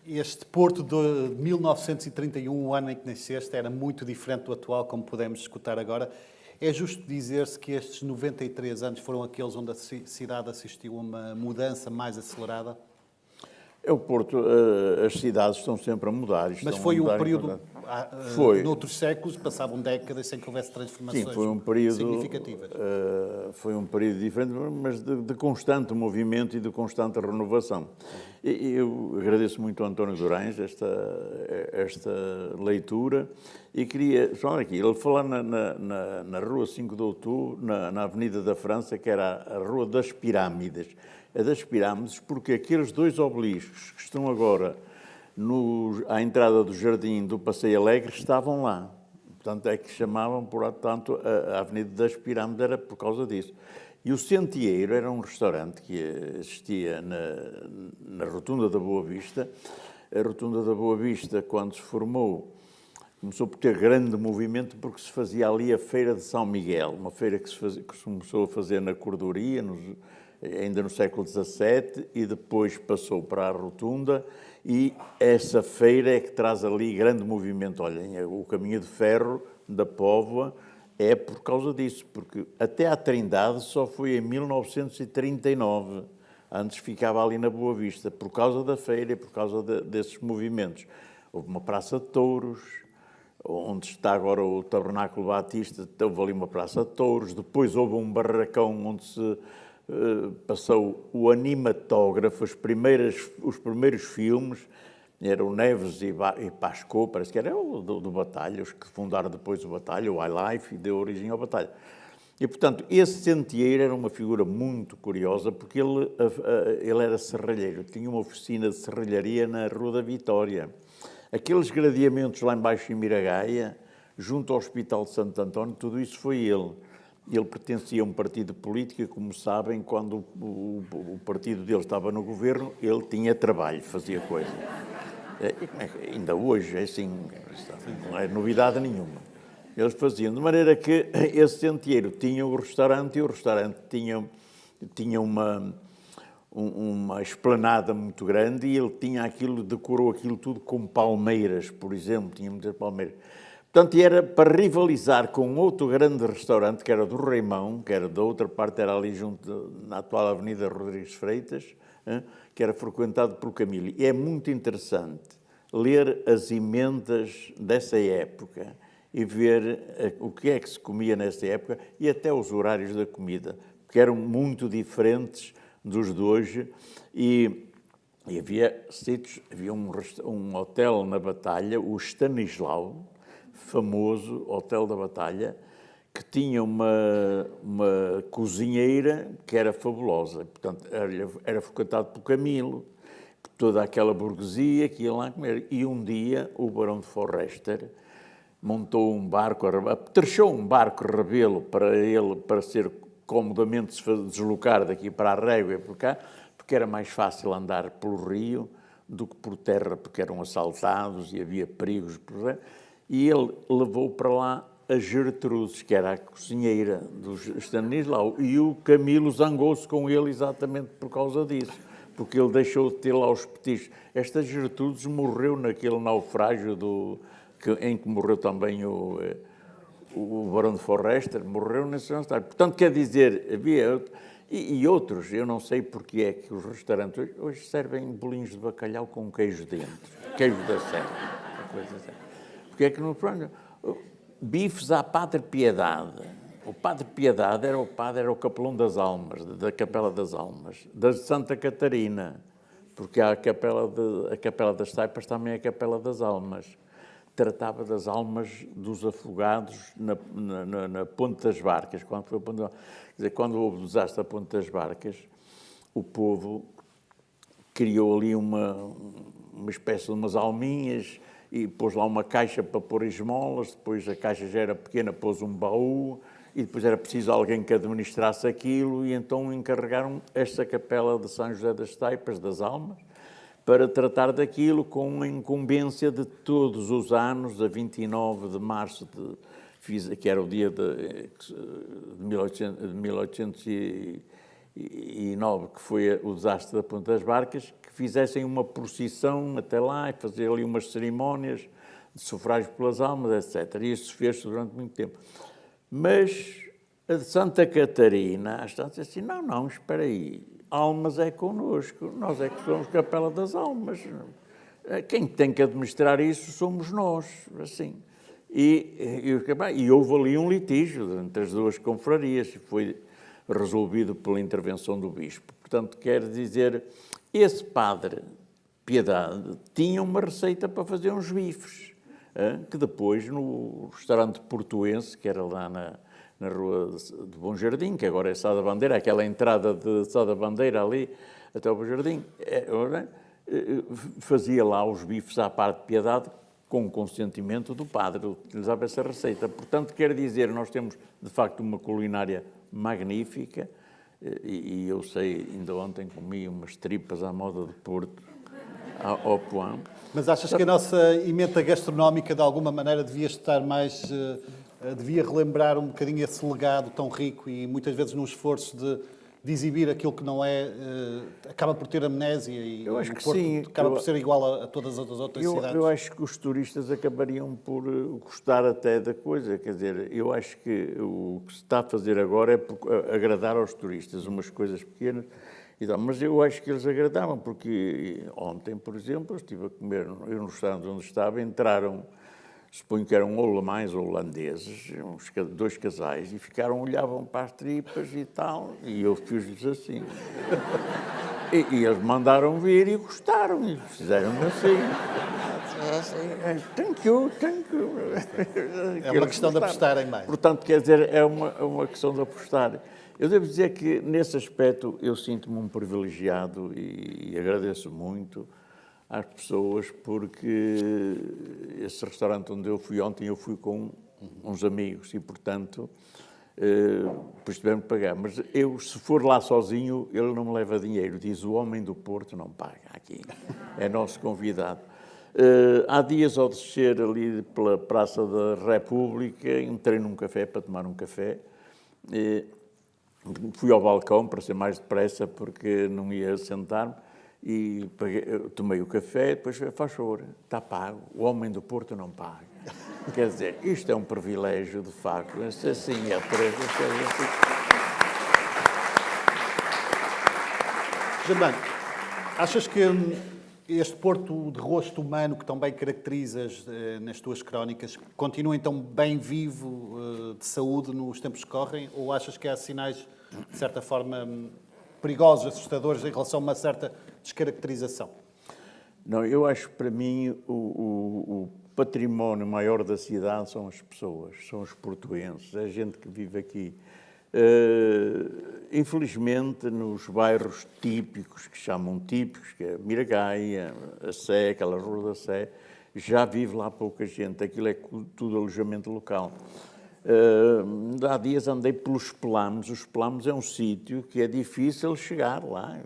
este Porto de 1931, o ano em que nasceste, era muito diferente do atual, como podemos escutar agora. É justo dizer-se que estes 93 anos foram aqueles onde a cidade assistiu a uma mudança mais acelerada? É o Porto, as cidades estão sempre a mudar. Mas foi um período, noutros séculos, passavam décadas sem que houvesse transformações significativas. Foi um período diferente, mas de constante movimento e de constante renovação. Eu agradeço muito ao António Durães esta leitura e queria falar aqui. Ele falou na Rua 5 de Outubro, na Avenida da França, que era a Rua das Pirâmides. É das Pirâmides porque aqueles dois obeliscos que estão agora à entrada do Jardim do Passeio Alegre estavam lá. Portanto, é que chamavam, portanto, a Avenida das Pirâmides era por causa disso. E o Centeiro era um restaurante que existia na Rotunda da Boa Vista. A Rotunda da Boa Vista, quando se formou, começou por ter grande movimento porque se fazia ali a Feira de São Miguel, uma feira que se começou a fazer na Cordoria, ainda no século XVII, e depois passou para a Rotunda, e essa feira é que traz ali grande movimento. Olhem, o caminho de ferro da Póvoa é por causa disso, porque até à Trindade só foi em 1939, antes ficava ali na Boa Vista, por causa da feira e por causa desses movimentos. Houve uma praça de touros, onde está agora o Tabernáculo Batista, houve ali uma praça de touros, depois houve um barracão onde se passou o animatógrafo, os primeiros filmes, era o Neves e Pascoe, parece que era o do Batalha, os que fundaram depois o Batalha, o iLife, e deu origem ao Batalha. E, portanto, esse Centeiro era uma figura muito curiosa, porque ele era serralheiro, tinha uma oficina de serralharia na Rua da Vitória. Aqueles gradeamentos lá embaixo em Miragaia, junto ao Hospital de Santo António, tudo isso foi ele. Ele pertencia a um partido político e, como sabem, quando o partido dele estava no governo, ele tinha trabalho, fazia coisa. Ainda hoje, é assim, não é novidade nenhuma. Eles faziam, de maneira que esse Centeiro tinha o restaurante, e o restaurante tinha uma esplanada muito grande, e ele decorou aquilo tudo com palmeiras, por exemplo, tinha muitas palmeiras. Portanto, era para rivalizar com outro grande restaurante, que era do Reimão, que era da outra parte, era ali junto na atual Avenida Rodrigues Freitas, que era frequentado por Camilo. E é muito interessante ler as emendas dessa época e ver o que é que se comia nessa época e até os horários da comida, que eram muito diferentes dos de hoje. E havia sítios, havia um hotel na Batalha, o Stanislau, famoso Hotel da Batalha, que tinha uma cozinheira que era fabulosa. Portanto, era frequentado por Camilo, toda aquela burguesia que ia lá comer. E um dia o Barão de Forrester montou um barco, apetrechou um barco Rebelo para ser comodamente se deslocar daqui para a Régua e por cá, porque era mais fácil andar pelo rio do que por terra, porque eram assaltados e havia perigos por aí. E ele levou para lá a Gertrudes, que era a cozinheira do Stanislau, e o Camilo zangou-se com ele exatamente por causa disso, porque ele deixou de ter lá os petiscos. Esta Gertrudes morreu naquele naufrágio em que morreu também o Barão de Forrester, morreu nesse naufrágio. Portanto, quer dizer, havia... E outros, eu não sei porque é que os restaurantes hoje servem bolinhos de bacalhau com queijo dentro, queijo da serra, uma coisa assim. Porque é que no bifes à Padre Piedade. O Padre Piedade era o capelão das almas, da Capela das Almas, da Santa Catarina, porque há a Capela das Taipas também é a Capela das Almas. Tratava das almas dos afogados na Ponte das Barcas. Quer dizer, quando houve o desastre da Ponte das Barcas, o povo criou ali uma espécie de umas alminhas e pôs lá uma caixa para pôr esmolas, depois a caixa já era pequena, pôs um baú, e depois era preciso alguém que administrasse aquilo, e então encarregaram esta capela de São José das Taipas, das Almas, para tratar daquilo com a incumbência de todos os anos, a 29 de março, que era o dia de 1809, que foi o desastre da Ponte das Barcas, que fizessem uma procissão até lá e fazer ali umas cerimónias de sufrágio pelas almas, etc. E isso fez-se durante muito tempo. Mas a de Santa Catarina, está a dizer assim, não, espera aí, almas é connosco, nós é que somos Capela das Almas. Quem tem que administrar isso somos nós, assim. E houve ali um litígio entre as duas confrarias, e foi resolvido pela intervenção do bispo. Portanto, quer dizer, esse padre Piedade tinha uma receita para fazer uns bifes, que depois, no restaurante portuense, que era lá na rua de Bom Jardim, que agora é Sá da Bandeira, aquela entrada de Sá da Bandeira ali, até o Bom Jardim, fazia lá os bifes à parte de Piedade, com o consentimento do padre, utilizava essa receita. Portanto, quer dizer, nós temos, de facto, uma culinária magnífica, e eu sei, ainda ontem comi umas tripas à moda de Porto, ao Poão. Mas achas que a nossa emenda gastronómica, de alguma maneira, devia estar mais... devia relembrar um bocadinho esse legado tão rico e, muitas vezes, num esforço de exibir aquilo que não é... acaba por ter amnésia e eu acho o que Porto sim. acaba por ser igual a todas as outras cidades? Eu acho que os turistas acabariam por gostar até da coisa. Quer dizer, eu acho que o que se está a fazer agora é agradar aos turistas, umas coisas pequenas e tal. Mas eu acho que eles agradavam, porque ontem, por exemplo, eu estive a comer, eu no restaurante onde estava, entraram, suponho que eram alemães ou holandeses, dois casais, e olhavam para as tripas e tal, e eu fiz-lhes assim. E eles mandaram vir e gostaram, e fizeram assim. Thank you. É uma questão de apostarem mais. Portanto, quer dizer, é uma questão de apostar. Eu devo dizer que, nesse aspecto, eu sinto-me um privilegiado e agradeço muito às pessoas, porque esse restaurante onde eu fui ontem, eu fui com uns amigos e, portanto, depois tiveram que pagar. Mas eu, se for lá sozinho, ele não me leva dinheiro. Diz, o homem do Porto não paga aqui. É nosso convidado. Há dias, ao descer ali pela Praça da República, entrei num café para tomar um café. Fui ao balcão para ser mais depressa, porque não ia sentar-me. E tomei o café, depois faz favor, está pago, o homem do Porto não paga. Quer dizer, isto é um privilégio, de facto. Assim é por isso. Germano, achas que este Porto de rosto humano que tão bem caracterizas nas tuas crónicas continua então bem vivo, de saúde, nos tempos que correm? Ou achas que há sinais, de certa forma, perigosos, assustadores em relação a uma certa descaracterização? Não, eu acho que para mim o património maior da cidade são as pessoas, são os portuenses, é a gente que vive aqui. Infelizmente, nos bairros típicos, que chamam típicos, que é Miragaia, a Sé, aquela Rua da Sé, já vive lá pouca gente, aquilo é tudo alojamento local. Há dias andei pelos Pelames. Os Pelames é um sítio que é difícil chegar lá,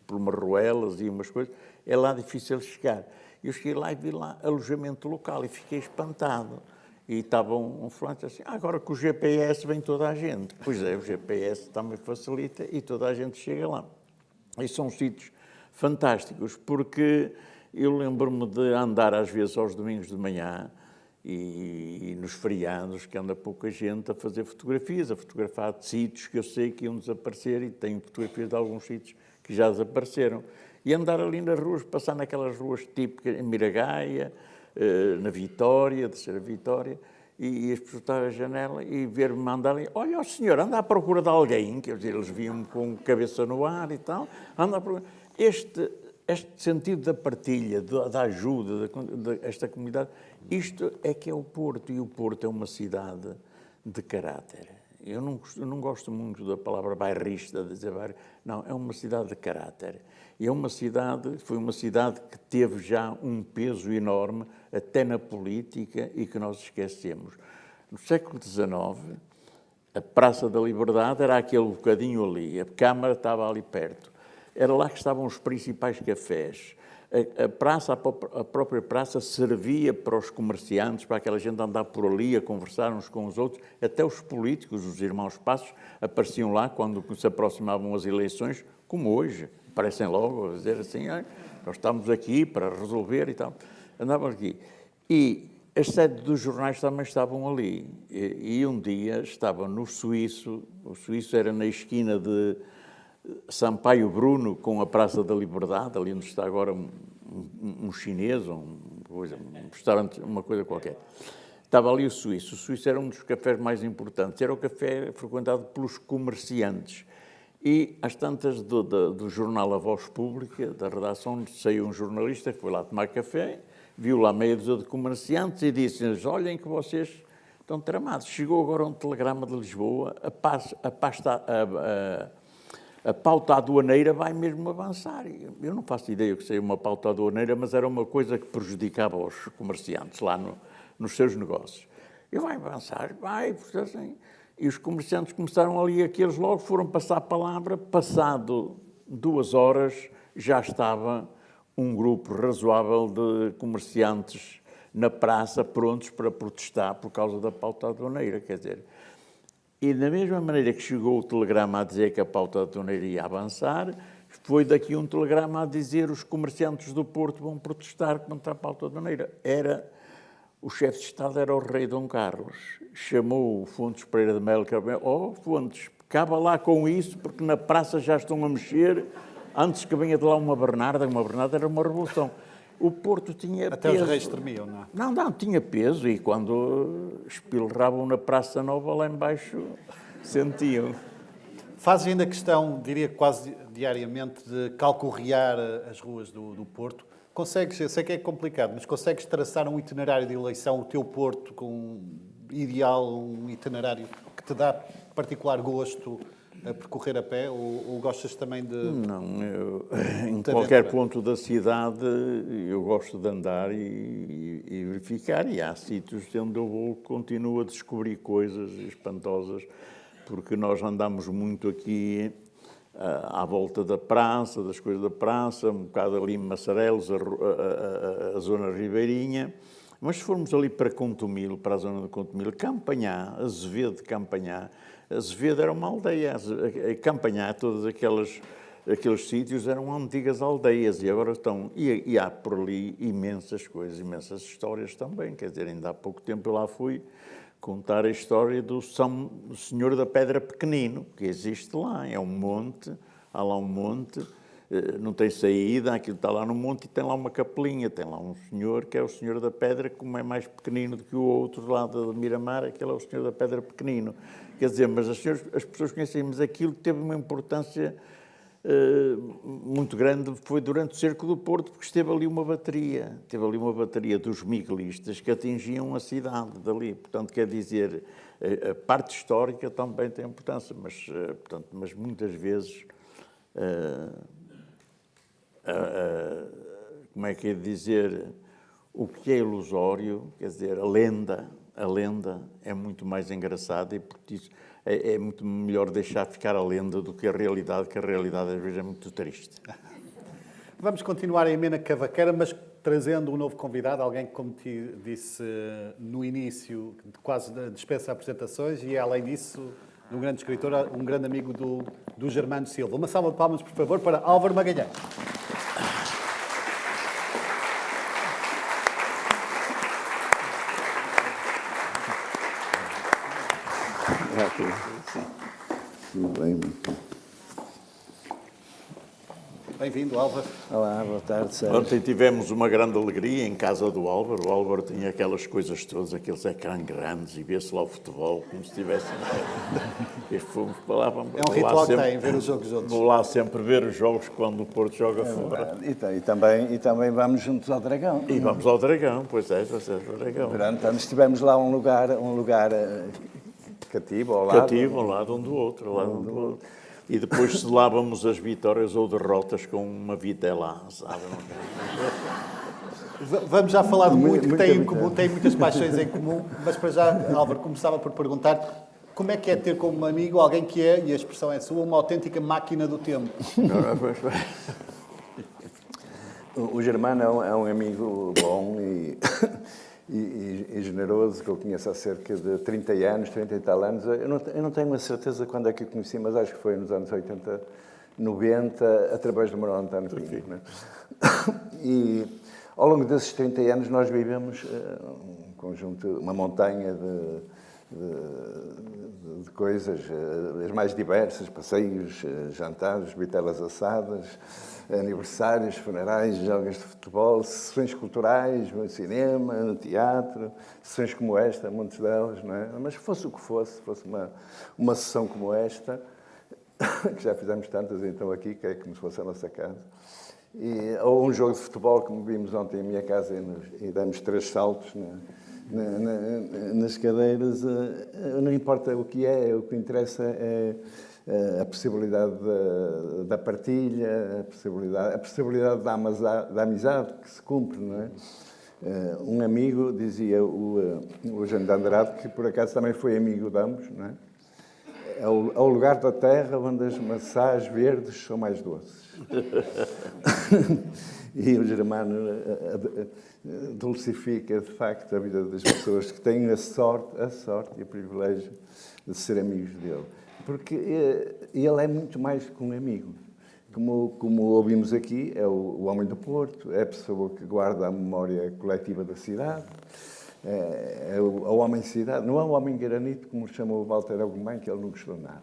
por umas ruelas e umas coisas, é lá difícil chegar. Eu cheguei lá e vi lá alojamento local e fiquei espantado. E estava um fulano assim, agora com o GPS vem toda a gente. Pois é, o GPS também facilita e toda a gente chega lá. E são sítios fantásticos, porque eu lembro-me de andar às vezes aos domingos de manhã e nos feriados, que anda pouca gente a fazer fotografias, a fotografar de sítios que eu sei que iam desaparecer, e tenho fotografias de alguns sítios que já desapareceram. E andar ali nas ruas, passar naquelas ruas típicas, em Miragaia, na Vitória, descer a Vitória, e as pessoas estavam à janela e ver-me mandarem, olha, o senhor, anda à procura de alguém, quer dizer, eles viam-me com a cabeça no ar e tal, anda à procura. Este sentido da partilha, da ajuda, desta comunidade, isto é que é o Porto, e o Porto é uma cidade de caráter. Eu não gosto muito da palavra bairrista, de dizer bairro, não, é uma cidade de caráter. E foi uma cidade que teve já um peso enorme, até na política, e que nós esquecemos. No século XIX, a Praça da Liberdade era aquele bocadinho ali, a Câmara estava ali perto. Era lá que estavam os principais cafés. A própria praça servia para os comerciantes, para aquela gente andar por ali a conversar uns com os outros. Até os políticos, os irmãos Passos, apareciam lá quando se aproximavam as eleições, como hoje. Aparecem logo a dizer assim, nós estamos aqui para resolver e tal. Andavam aqui. E as sedes dos jornais também estavam ali. E um dia estava no Suíço, o Suíço era na esquina de Sampaio Bruno com a Praça da Liberdade, ali onde está agora um chinês, um restaurante, uma coisa qualquer. Estava ali o Suíço. O Suíço era um dos cafés mais importantes. Era o café frequentado pelos comerciantes. E, às tantas, do jornal A Voz Pública, da redação, saiu um jornalista que foi lá tomar café, viu lá meia dúzia de comerciantes e disse-lhes, olhem que vocês estão tramados. Chegou agora um telegrama de Lisboa, a pauta aduaneira vai mesmo avançar. Eu não faço ideia que seja uma pauta aduaneira, mas era uma coisa que prejudicava os comerciantes lá nos seus negócios. E vai avançar, vai, assim. E os comerciantes começaram ali, aqueles logo foram passar a palavra, passado 2 horas já estava um grupo razoável de comerciantes na praça prontos para protestar por causa da pauta aduaneira, quer dizer. E da mesma maneira que chegou o telegrama a dizer que a pauta aduaneira ia avançar, foi daqui um telegrama a dizer os comerciantes do Porto vão protestar contra a pauta aduaneira. O chefe de Estado era o rei Dom Carlos. Chamou o Fontes Pereira de Melo, que era, Fontes, acaba lá com isso, porque na praça já estão a mexer, antes que venha de lá uma Bernarda era uma revolução. O Porto tinha Até peso. os reis tremiam, não é? Não, tinha peso, e quando espilravam na Praça Nova, lá embaixo, sentiam. Fazes ainda questão, diria quase diariamente, de calcorrear as ruas do Porto. Consegues, eu sei que é complicado, mas consegues traçar um itinerário de eleição, o teu Porto, com um ideal, um itinerário que te dá particular gosto a percorrer a pé, ou gostas também de... Não, em qualquer ponto da cidade eu gosto de andar e verificar, e há sítios onde eu vou, continuo a descobrir coisas espantosas, porque nós andamos muito aqui à volta da praça, das coisas da praça, um bocado ali em Massarelos, a zona ribeirinha, mas se formos ali para Contumil, para a zona de Contumil, Campanhá, Azevedo de Campanhá, Azevedo era uma aldeia, Campanhá, todos aqueles sítios eram antigas aldeias e agora estão, e há por ali imensas coisas, imensas histórias também, quer dizer, ainda há pouco tempo eu lá fui contar a história do Senhor da Pedra Pequenino, que existe lá, é um monte, há lá um monte, não tem saída, aquilo está lá no monte e tem lá uma capelinha, tem lá um senhor que é o Senhor da Pedra, como é mais pequenino do que o outro lá de Miramar, aquele é o Senhor da Pedra Pequenino. Quer dizer, mas as pessoas conhecem, mas aquilo teve uma importância muito grande, foi durante o cerco do Porto, porque esteve ali uma bateria dos miguelistas que atingiam a cidade dali. Portanto, quer dizer, a parte histórica também tem importância, mas muitas vezes, como é que é dizer, o que é ilusório, quer dizer, a lenda é muito mais engraçada e, por isso, é muito melhor deixar ficar a lenda do que a realidade às vezes é muito triste. Vamos continuar a Emena Cavaqueira, mas trazendo um novo convidado, alguém que, como te disse no início, quase dispensa apresentações, e além disso, um grande escritor, um grande amigo do Germano Silva. Uma salva de palmas, por favor, para Álvaro Magalhães. Tudo bem. Bem-vindo, Álvaro. Olá, boa tarde, Sérgio. Ontem tivemos uma grande alegria em casa do Álvaro. O Álvaro tinha aquelas coisas todas, aqueles ecrãs grandes, e vê-se lá o futebol como se estivesse... E fomos para lá, vamos, É um ritual que tem, ver os jogos juntos. Vou lá sempre ver os jogos quando o Porto joga fora. E também vamos juntos ao Dragão. E vamos ao Dragão, pois é, ao Dragão. Durante anos tivemos lá um lugar cativo ao lado. Cativo, ao lado um do outro, ao lado um do outro. E depois selávamos as vitórias ou derrotas com uma vitela assada. Vamos já falar de muito que tem em comum, tem muitas paixões em comum, mas para já, Álvaro, começava por perguntar como é que é ter como amigo alguém que é, e a expressão é sua, uma autêntica máquina do tempo. O Germano é um amigo bom e generoso, que eu conheço há cerca de 30 anos, 30 e tal anos. Eu não tenho a certeza quando é que o conheci, mas acho que foi nos anos 80, 90, através do Manuel António Pinho. Né? E ao longo desses 30 anos nós vivemos um conjunto, uma montanha de coisas, as mais diversas, passeios, jantares, vitelas assadas, aniversários, funerais, jogos de futebol, sessões culturais, no cinema, no teatro, sessões como esta, muitas delas, não é? Mas fosse o que fosse uma sessão como esta, que já fizemos tantas então aqui, que é como se fosse a nossa casa, ou um jogo de futebol, como vimos ontem em minha casa e demos 3 saltos nas cadeiras, não importa o que é, o que interessa é a possibilidade da partilha, a possibilidade da amizade que se cumpre, não é? Um amigo, dizia o Eugênio de Andrade, que por acaso também foi amigo de ambos, não é? É o lugar da terra onde as maçãs verdes são mais doces. E o Germano dulcifica, de facto, a vida das pessoas que têm a sorte e o privilégio de ser amigos dele. Porque ele é muito mais que um amigo. Como ouvimos aqui, é o homem do Porto, é a pessoa que guarda a memória coletiva da cidade, é o homem cidade. Não é o homem granito, como chamou o Walter Ugumem, que ele não gostou nada.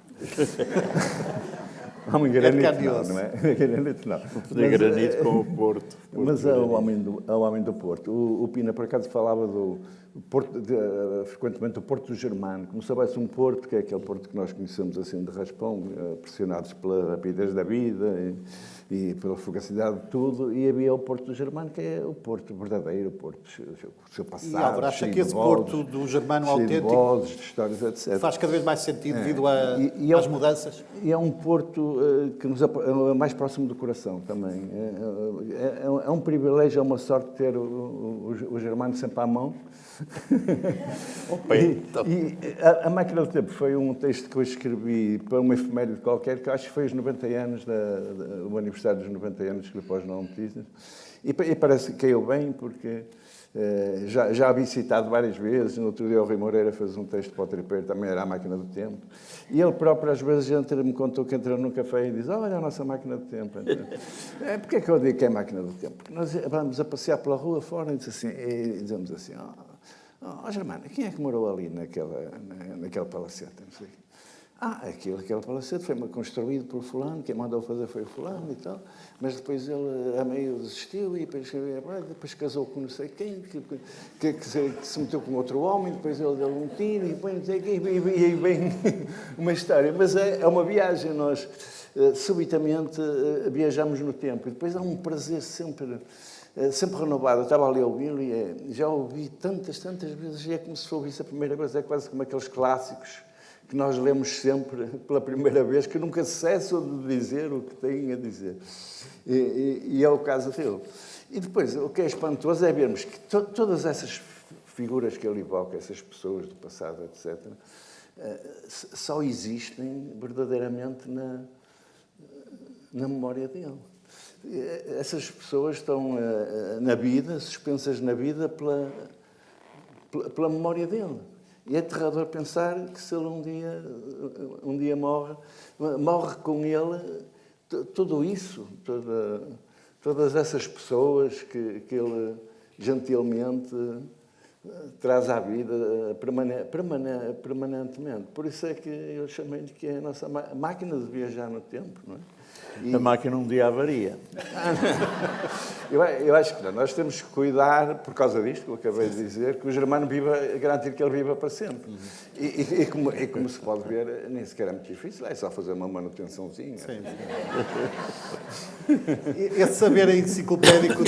O homem granito não é? Granito não. Mas, granito com o Porto. Mas é o homem do Porto. O Pina, por acaso, falava frequentemente do Porto do Germano, como se soubesse um Porto, que é aquele Porto que nós conhecemos assim de raspão, pressionados pela rapidez da vida e pela fugacidade de tudo, e havia o Porto do Germano, que é o Porto verdadeiro, o Porto o seu passado. E Álvaro, acha que esse Porto do Germano autêntico de vozes, de histórias, etc. faz cada vez mais sentido devido às mudanças? E é um Porto que nos é mais próximo do coração também. É um privilégio, é uma sorte ter o Germano sempre à mão. A Máquina do Tempo foi um texto que eu escrevi para uma efeméride qualquer, que acho que foi os 90 anos, o aniversário dos 90 anos, escrevi para os Não Notícias, e parece que caiu bem, porque já a vi citado várias vezes. No outro dia o Rui Moreira fez um texto para o Tripeiro, também era a Máquina do Tempo, e ele próprio às vezes me contou que entrou num café e diz: olha a nossa Máquina do Tempo. Porquê é que eu digo que é a Máquina do Tempo? Porque nós vamos a passear pela rua fora e dizemos assim: Germano, quem é que morou ali naquele palacete? Não sei. Aquele palacete foi construído por fulano, quem mandou fazer foi o fulano e tal, mas depois ele a meio desistiu e depois casou com não sei quem, que se meteu com outro homem, depois ele deu um tiro e depois não sei quem, e aí vem uma história. Mas é uma viagem, nós subitamente viajamos no tempo e depois há um prazer sempre renovado. Eu estava ali a ouvi-lo e já ouvi tantas vezes, e é como se ouvisse a primeira vez, é quase como aqueles clássicos que nós lemos sempre pela primeira vez, que nunca cessam de dizer o que têm a dizer. E é o caso dele. E depois, o que é espantoso é vermos que todas essas figuras que ele evoca, essas pessoas do passado, etc., só existem verdadeiramente na memória dele. Essas pessoas estão na vida, suspensas na vida pela memória dele. E é aterrador pensar que se ele um dia morre com ele tudo isso, todas essas pessoas que ele gentilmente traz à vida permanentemente. Por isso é que eu chamei-lhe que é a nossa máquina de viajar no tempo, não é? A máquina um dia avaria. Eu acho que não. Nós temos que cuidar, por causa disto que eu acabei de dizer, que o Germano garantir que ele viva para sempre. E como se pode ver, nem sequer é muito difícil, é só fazer uma manutençãozinha. Sim. Esse saber enciclopédico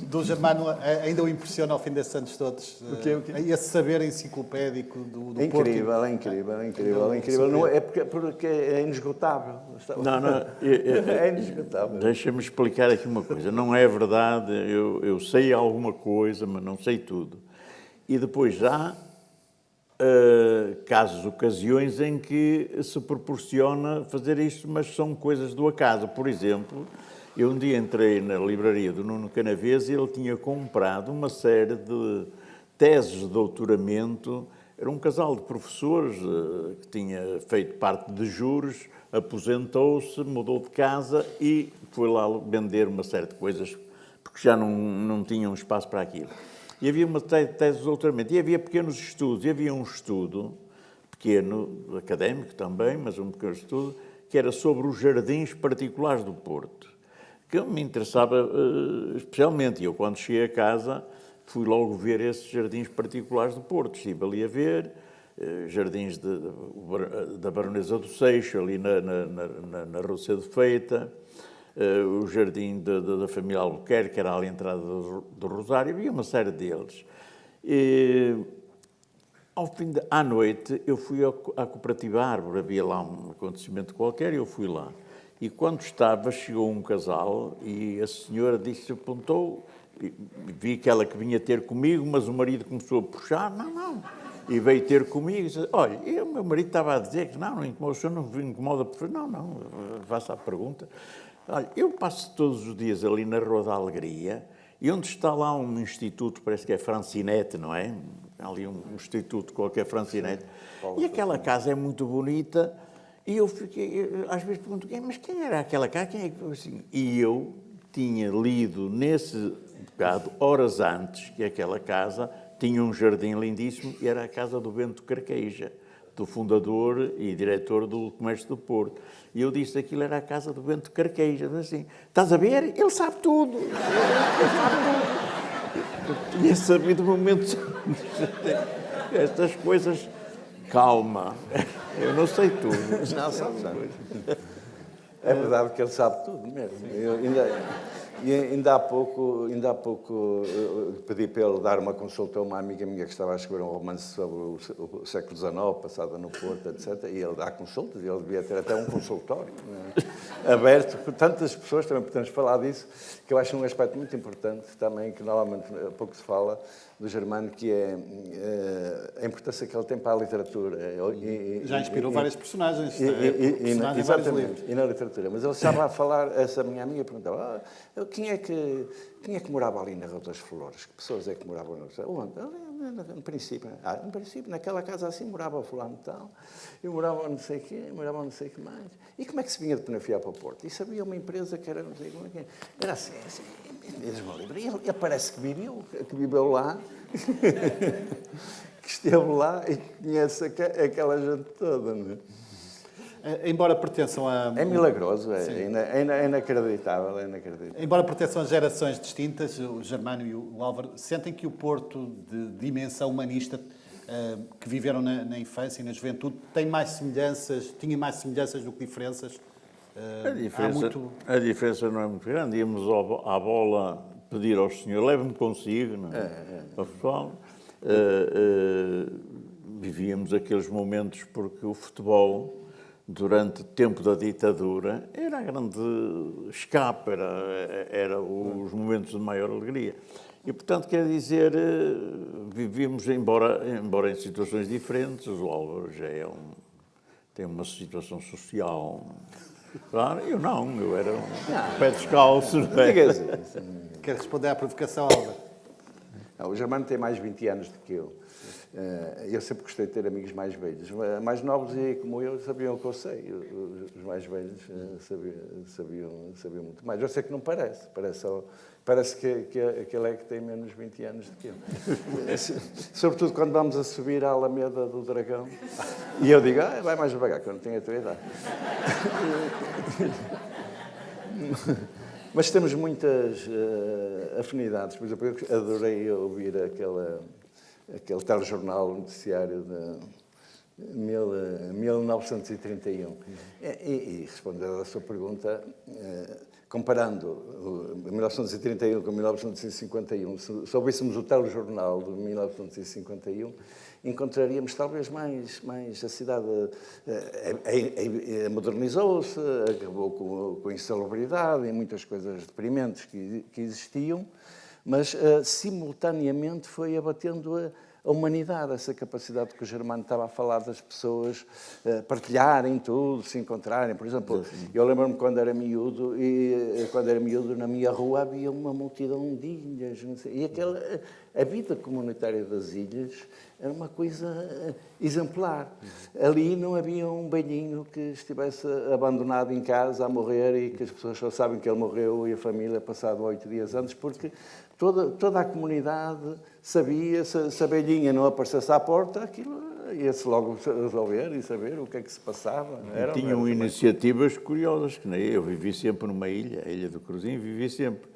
do Germano ainda o impressiona ao fim desses anos todos? O quê? Esse saber enciclopédico do É Porto? incrível, é incrível. Não, é porque é inesgotável. Não, É inesgotável. deixa-me explicar aqui uma coisa. Não é verdade, eu sei alguma coisa, mas não sei tudo. E depois há casos, ocasiões em que se proporciona fazer isto, mas são coisas do acaso. Por exemplo, eu um dia entrei na livraria do Nuno Canavês e ele tinha comprado uma série de teses de doutoramento. Era um casal de professores que tinha feito parte de juros, aposentou-se, mudou de casa e foi lá vender uma série de coisas, porque já não tinham espaço para aquilo. E havia uma tese de doutoramento, e havia pequenos estudos, e havia um estudo, pequeno, académico também, mas um pequeno estudo, que era sobre os jardins particulares do Porto, que me interessava especialmente. E eu, quando cheguei a casa, fui logo ver esses jardins particulares do Porto. Estive ali a ver jardins da Baronesa do Seixo, ali na Rua Cedo Feita, o jardim da família Albuquerque, que era ali a entrada do Rosário, havia uma série deles. E, à noite, eu fui à Cooperativa Árvore, havia lá um acontecimento qualquer, e eu fui lá. E quando estava, chegou um casal e a senhora disse, apontou, vi aquela que vinha ter comigo, mas o marido começou a puxar, não. E veio ter comigo e disse, olha, o meu marido estava a dizer que não incomoda, o senhor não incomoda por... Não, faça a pergunta. Olha, eu passo todos os dias ali na Rua da Alegria, e onde está lá um instituto, parece que é Francinete, não é? Há ali um instituto qualquer, Francinete. E aquela casa é muito bonita, e eu fiquei, às vezes pergunto, mas quem era aquela casa? Quem é que... assim? E eu tinha lido nesse bocado, horas antes, que aquela casa tinha um jardim lindíssimo, e era a casa do Bento Carqueja, do fundador e diretor do Comércio do Porto. E eu disse que aquilo era a casa do Bento Carqueja. Assim, estás a ver? Ele sabe tudo. Ele sabe tudo. Eu tinha sabido momentos... Estas coisas... Calma. Eu não sei tudo. Não, sabe. É verdade que ele sabe tudo mesmo. Ainda há pouco pedi para ele dar uma consulta a uma amiga minha que estava a escrever um romance sobre o século XIX, passado no Porto, etc. E ele dá consultas, ele devia ter até um consultório, né? Aberto por tantas pessoas, também podemos falar disso, que eu acho um aspecto muito importante também, que normalmente pouco se fala, do Germano, que é a importância que ele tem para a literatura. Já inspirou vários personagens. Exatamente, e na literatura. Mas ele estava a falar, essa minha amiga perguntava, quem é que morava ali na Rua das Flores? Que pessoas é que moravam na Rua das Flores? No princípio. No princípio, naquela casa assim, morava o fulano e tal, e morava não sei o quê, morava não sei o que mais. E como é que se vinha de Penafiel para o Porto? Isso havia uma empresa que era, não sei como é que era. Era assim, ele parece que viveu lá, que esteve lá e conhece aquela gente toda, não é? Embora pertençam a... É milagroso, é inacreditável, Embora pertençam a gerações distintas, o Germano e o Álvaro, sentem que o Porto de dimensão humanista que viveram na infância e na juventude tinha mais semelhanças do que diferenças? A diferença não é muito grande. Íamos à bola pedir ao senhor, leve-me consigo, não é? Ao futebol. Vivíamos aqueles momentos porque o futebol... Durante o tempo da ditadura, era a grande escape, era os momentos de maior alegria. E, portanto, quer dizer, vivíamos, embora em situações diferentes, o Álvaro já tem uma situação social... Claro, eu não, eu era um pé descalço. Quer responder à provocação, Álvaro? O Germano tem mais 20 anos do que eu. Eu sempre gostei de ter amigos mais velhos. Mais novos, e como eu, sabiam o que eu sei. Os mais velhos sabiam muito mais. Eu sei que não parece. Parece que ele é que tem menos 20 anos do que eu. Sobretudo quando vamos a subir à Alameda do Dragão. E eu digo, vai mais devagar, que eu não tenho a tua idade. Mas temos muitas afinidades. Por exemplo, eu adorei ouvir aquele telejornal noticiário de 1931. E respondendo à sua pergunta, comparando 1931 com 1951, se ouvíssemos o telejornal de 1951, encontraríamos talvez mais a cidade modernizou-se, acabou com a insalubridade e muitas coisas deprimentes que existiam, mas simultaneamente foi abatendo a humanidade, essa capacidade que o Germano estava a falar das pessoas partilharem tudo, se encontrarem. Por exemplo, eu lembro-me quando era miúdo, na minha rua havia uma multidão de ilhas, não sei, e a vida comunitária das ilhas era uma coisa exemplar. Ali não havia um velhinho que estivesse abandonado em casa a morrer e que as pessoas só sabem que ele morreu e a família passado 8 dias antes, porque toda a comunidade sabia, se a velhinha não aparecesse à porta, aquilo ia-se logo resolver e saber o que é que se passava. Tinham iniciativas curiosas, que nem eu vivi sempre numa ilha, a Ilha do Cruzinho, vivi sempre.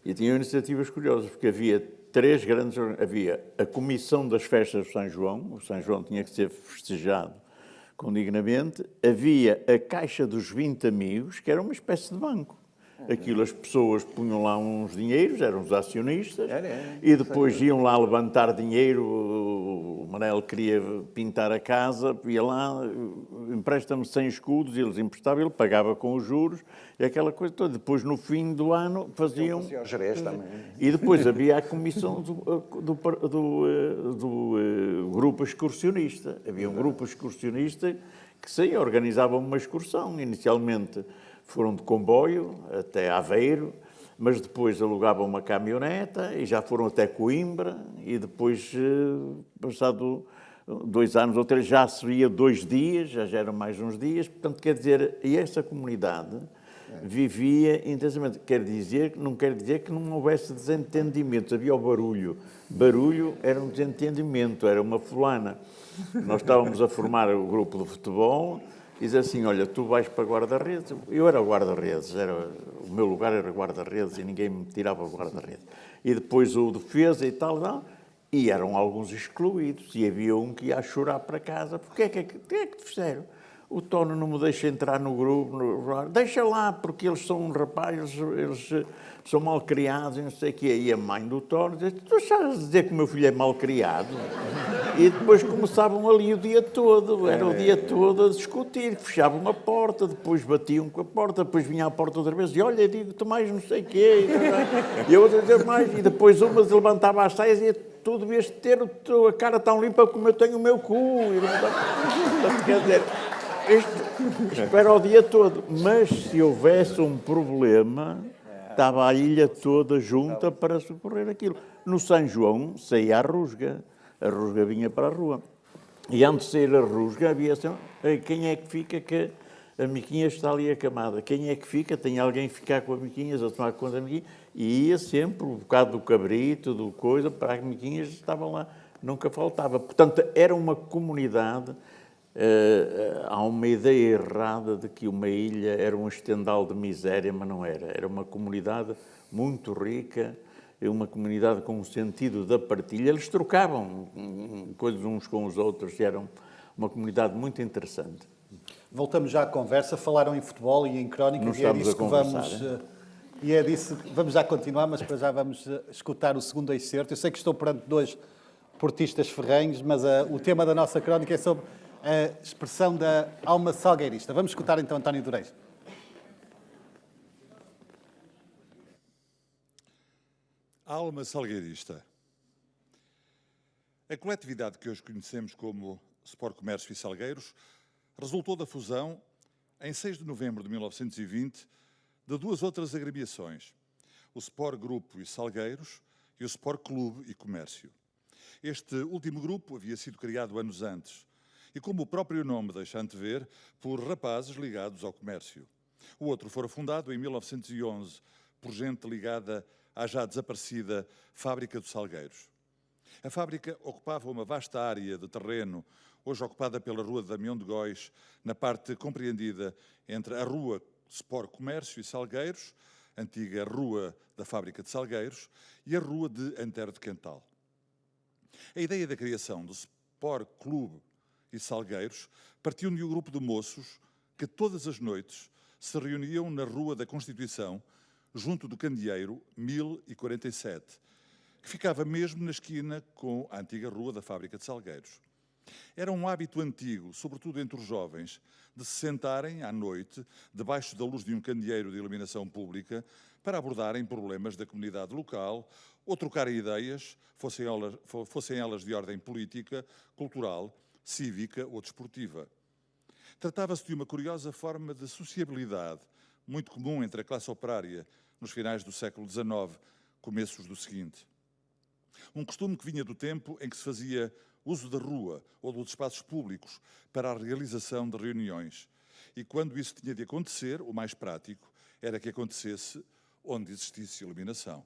E tinham iniciativas curiosas, porque havia 3 grandes... Havia a Comissão das Festas de São João, o São João tinha que ser festejado com dignamente. Havia a Caixa dos 20 Amigos, que era uma espécie de banco. Aquilo, as pessoas punham lá uns dinheiros, eram os acionistas, e depois iam lá levantar dinheiro. O Manel queria pintar a casa, ia lá, empresta-me 100 escudos, eles emprestavam, ele pagava com os juros, e aquela coisa toda. Depois, no fim do ano, faziam... E depois havia a comissão do grupo excursionista. Havia um grupo excursionista que saía, organizava uma excursão, inicialmente... Foram de comboio até Aveiro, mas depois alugavam uma caminhoneta e já foram até Coimbra e depois, passado 2 anos ou 3, já se via 2 dias, já eram mais uns dias. Portanto, quer dizer, e essa comunidade vivia intensamente. Não quer dizer que não houvesse desentendimentos, havia o barulho. Barulho era um desentendimento, era uma fulana. Nós estávamos a formar o grupo de futebol... Diz assim, olha, tu vais para guarda-redes. Eu era guarda-redes, o meu lugar era guarda-redes e ninguém me tirava o guarda-redes. E depois o defesa e tal, e eram alguns excluídos. E havia um que ia a chorar para casa. Porque é que te fizeram? O Tono não me deixa entrar no grupo. Deixa lá, porque eles são rapazes, eles são mal criados e não sei o quê. E a mãe do Tono diz, tu estás a dizer que o meu filho é mal criado? E depois começavam ali o dia todo, era o dia todo a discutir, fechavam a porta, depois batiam com a porta, depois vinha à porta outra vez e olha, digo-te mais não sei o quê, e eu a dizer mais, e depois uma se levantava às saias e tu devias ter a cara tão limpa como eu tenho o meu cu. Quer dizer, isto era o dia todo, mas se houvesse um problema, estava a ilha toda junta para socorrer aquilo. No São João saía a rusga vinha para a rua. E antes de sair a rusga, havia assim, quem é que fica que a miquinha está ali acamada? Quem é que fica? Tem alguém que ficar com as miquinhas, a tomar conta da miquinha? E ia sempre um bocado do cabrito, do coisa, para as miquinhas estavam lá, nunca faltava. Portanto, era uma comunidade, há uma ideia errada de que uma ilha era um estendal de miséria, mas não era. Era uma comunidade muito rica, uma comunidade com um sentido da partilha. Eles trocavam coisas uns com os outros e eram uma comunidade muito interessante. Voltamos já à conversa. Falaram em futebol e em crónicas e é disso que vamos já continuar, mas para já vamos escutar o segundo excerto. Eu sei que estou perante 2 portistas ferrenhos, mas o tema da nossa crónica é sobre a expressão da alma salgueirista. Vamos escutar então António Doureiro. Alma salgueirista. A coletividade que hoje conhecemos como Sport Comércio e Salgueiros resultou da fusão, em 6 de novembro de 1920, de 2 outras agremiações, o Sport Grupo e Salgueiros e o Sport Clube e Comércio. Este último grupo havia sido criado anos antes e, como o próprio nome deixa antever, por rapazes ligados ao comércio. O outro fora fundado em 1911 por gente ligada à já desaparecida Fábrica dos Salgueiros. A fábrica ocupava uma vasta área de terreno, hoje ocupada pela Rua de Damião de Góis, na parte compreendida entre a Rua Sport Comércio e Salgueiros, antiga Rua da Fábrica de Salgueiros, e a Rua de Antero de Quental. A ideia da criação do Sport Clube e Salgueiros partiu de um grupo de moços que todas as noites se reuniam na Rua da Constituição, junto do Candeeiro 1047, que ficava mesmo na esquina com a antiga Rua da Fábrica de Salgueiros. Era um hábito antigo, sobretudo entre os jovens, de se sentarem à noite debaixo da luz de um candeeiro de iluminação pública para abordarem problemas da comunidade local ou trocarem ideias, fossem elas de ordem política, cultural, cívica ou desportiva. Tratava-se de uma curiosa forma de sociabilidade, muito comum entre a classe operária nos finais do século XIX, começos do seguinte. Um costume que vinha do tempo em que se fazia uso da rua ou dos espaços públicos para a realização de reuniões. E quando isso tinha de acontecer, o mais prático era que acontecesse onde existisse iluminação.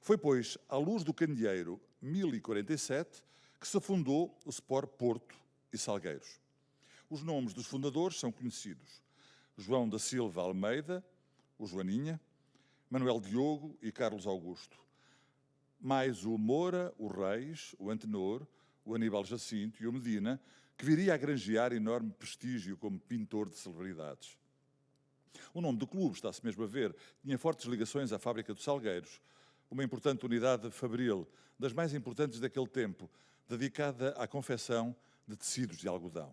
Foi, pois, à luz do Candeeiro 1047 que se fundou o Sport Porto e Salgueiros. Os nomes dos fundadores são conhecidos. João da Silva Almeida, o Joaninha, Manuel Diogo e Carlos Augusto. Mais o Moura, o Reis, o Antenor, o Aníbal Jacinto e o Medina, que viria a granjear enorme prestígio como pintor de celebridades. O nome do clube, está-se mesmo a ver, tinha fortes ligações à Fábrica dos Salgueiros, uma importante unidade fabril, das mais importantes daquele tempo, dedicada à confecção de tecidos de algodão.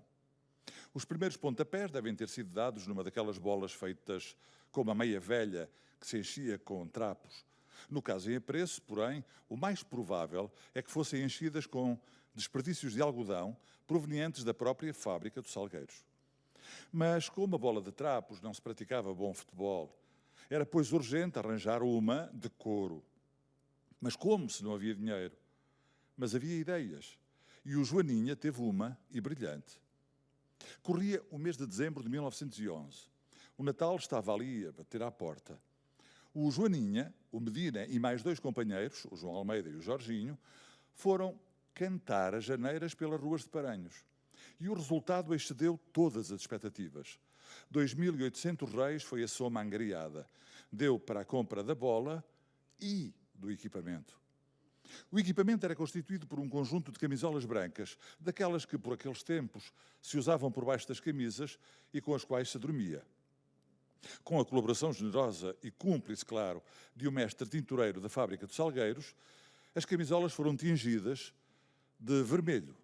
Os primeiros pontapés devem ter sido dados numa daquelas bolas feitas como a meia velha, que se enchia com trapos. No caso em apreço, porém, o mais provável é que fossem enchidas com desperdícios de algodão provenientes da própria Fábrica dos Salgueiros. Mas, como a bola de trapos não se praticava bom futebol, era, pois, urgente arranjar uma de couro. Mas como, se não havia dinheiro? Mas havia ideias. E o Joaninha teve uma, e brilhante. Corria o mês de dezembro de 1911. O Natal estava ali a bater à porta. O Joaninha, o Medina e mais dois companheiros, o João Almeida e o Jorginho, foram cantar as janeiras pelas ruas de Paranhos. E o resultado excedeu todas as expectativas. 2.800 reis foi a soma angariada. Deu para a compra da bola e do equipamento. O equipamento era constituído por um conjunto de camisolas brancas, daquelas que, por aqueles tempos, se usavam por baixo das camisas e com as quais se dormia. Com a colaboração generosa e cúmplice, claro, de um mestre tintureiro da Fábrica dos Salgueiros, as camisolas foram tingidas de vermelho.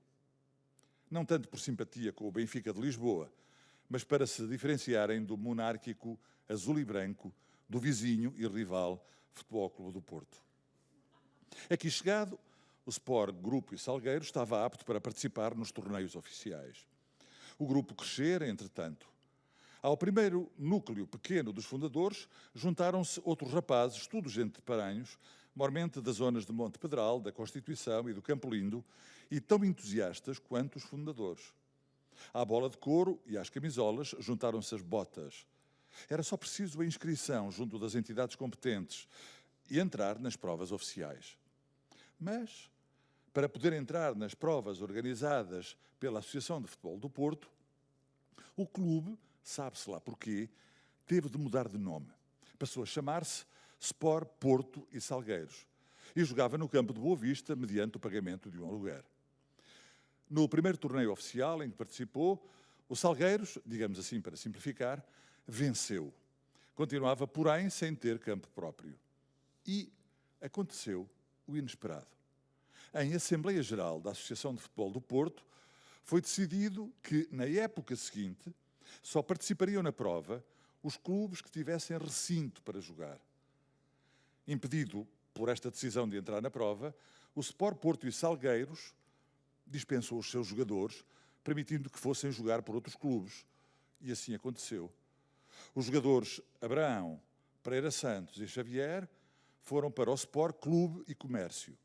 Não tanto por simpatia com o Benfica de Lisboa, mas para se diferenciarem do monárquico azul e branco do vizinho e rival Futebol Clube do Porto. Aqui chegado, o Sport Grupo e Salgueiros estava apto para participar nos torneios oficiais. O grupo crescera, entretanto. Ao primeiro núcleo pequeno dos fundadores, juntaram-se outros rapazes, tudo gente de Paranhos, mormente das zonas de Monte Pedral, da Constituição e do Campo Lindo, e tão entusiastas quanto os fundadores. À bola de couro e às camisolas juntaram-se as botas. Era só preciso a inscrição junto das entidades competentes e entrar nas provas oficiais. Mas, para poder entrar nas provas organizadas pela Associação de Futebol do Porto, o clube, sabe-se lá porquê, teve de mudar de nome. Passou a chamar-se Sport Porto e Salgueiros e jogava no campo de Boa Vista mediante o pagamento de um aluguer. No primeiro torneio oficial em que participou, o Salgueiros, digamos assim para simplificar, venceu. Continuava, porém, sem ter campo próprio. E aconteceu o inesperado. Em Assembleia Geral da Associação de Futebol do Porto, foi decidido que, na época seguinte, só participariam na prova os clubes que tivessem recinto para jogar. Impedido por esta decisão de entrar na prova, o Sport Porto e Salgueiros dispensou os seus jogadores, permitindo que fossem jogar por outros clubes. E assim aconteceu. Os jogadores Abraão, Pereira Santos e Xavier foram para o Sport Clube e Comércio.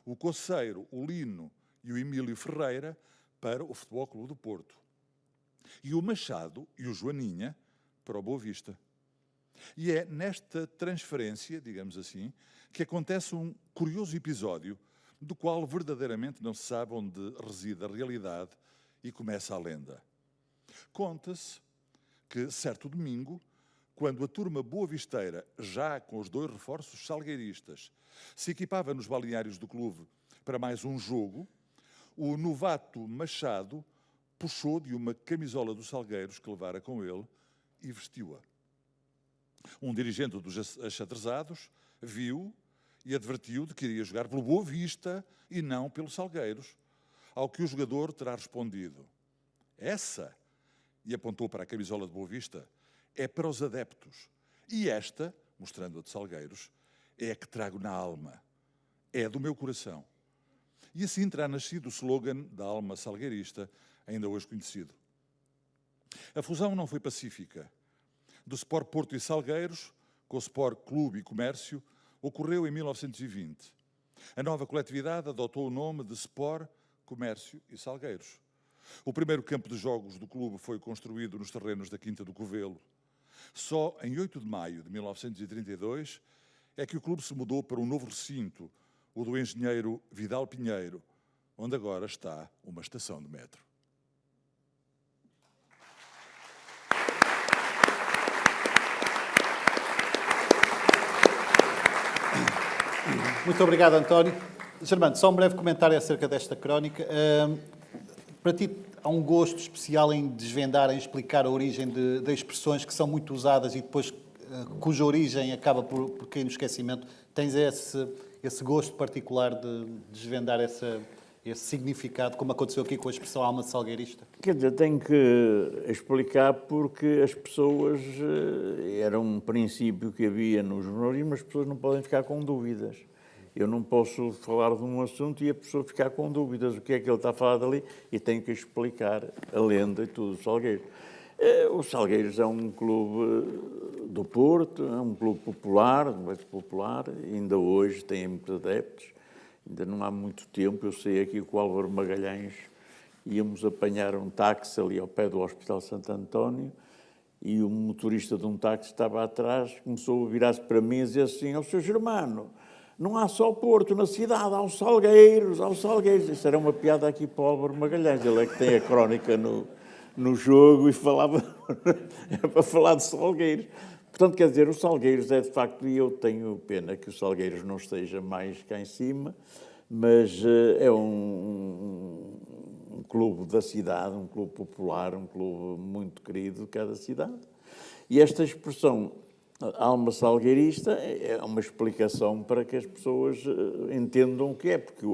O Coceiro, o Lino e o Emílio Ferreira para o Futebol Clube do Porto. E o Machado e o Joaninha para o Boa Vista. E é nesta transferência, digamos assim, que acontece um curioso episódio do qual verdadeiramente não se sabe onde reside a realidade e começa a lenda. Conta-se que, certo domingo, quando a turma boavisteira, já com os 2 reforços salgueiristas, se equipava nos balneários do clube para mais um jogo, o novato Machado puxou de uma camisola dos Salgueiros que levara com ele e vestiu-a. Um dirigente dos achadrezados viu e advertiu de que iria jogar pelo Boa Vista e não pelos Salgueiros, ao que o jogador terá respondido: essa, e apontou para a camisola de Boa Vista, é para os adeptos. E esta, mostrando a de Salgueiros, é a que trago na alma. É do meu coração. E assim terá nascido o slogan da alma salgueirista, ainda hoje conhecido. A fusão não foi pacífica. Do Sport Porto e Salgueiros, com o Sport Clube e Comércio, ocorreu em 1920. A nova coletividade adotou o nome de Sport, Comércio e Salgueiros. O primeiro campo de jogos do clube foi construído nos terrenos da Quinta do Covelo. Só em 8 de maio de 1932 é que o clube se mudou para um novo recinto, o do engenheiro Vidal Pinheiro, onde agora está uma estação de metro. Muito obrigado, António. Germano, só um breve comentário acerca desta crónica. Para ti, há um gosto especial em desvendar, em explicar a origem de expressões que são muito usadas e depois cuja origem acaba por cair no esquecimento. Tens esse gosto particular de desvendar esse significado, como aconteceu aqui com a expressão alma salgueirista? Quer dizer, tenho que explicar porque as pessoas, era um princípio que havia no jornalismo, as pessoas não podem ficar com dúvidas. Eu não posso falar de um assunto e a pessoa ficar com dúvidas. O que é que ele está a falar dali? E tenho que explicar a lenda e tudo. O Salgueiros é um clube do Porto, é um clube popular, muito popular. Ainda hoje tem muitos adeptos. Ainda não há muito tempo, eu sei aqui que o Álvaro Magalhães íamos apanhar um táxi ali ao pé do Hospital Santo António e o motorista de um táxi estava atrás, começou a virar-se para mim e dizer assim: "Ó, Sr. Germano, não há só Porto na cidade, há os Salgueiros, há os Salgueiros." Isso era uma piada aqui para o Álvaro Magalhães, ele é que tem a crónica no jogo e falava é para falar de Salgueiros. Portanto, quer dizer, o Salgueiros é de facto, e eu tenho pena que o Salgueiros não esteja mais cá em cima, mas é um clube da cidade, um clube popular, um clube muito querido de cada cidade. E esta expressão alma salgueirista é uma explicação para que as pessoas entendam o que é, porque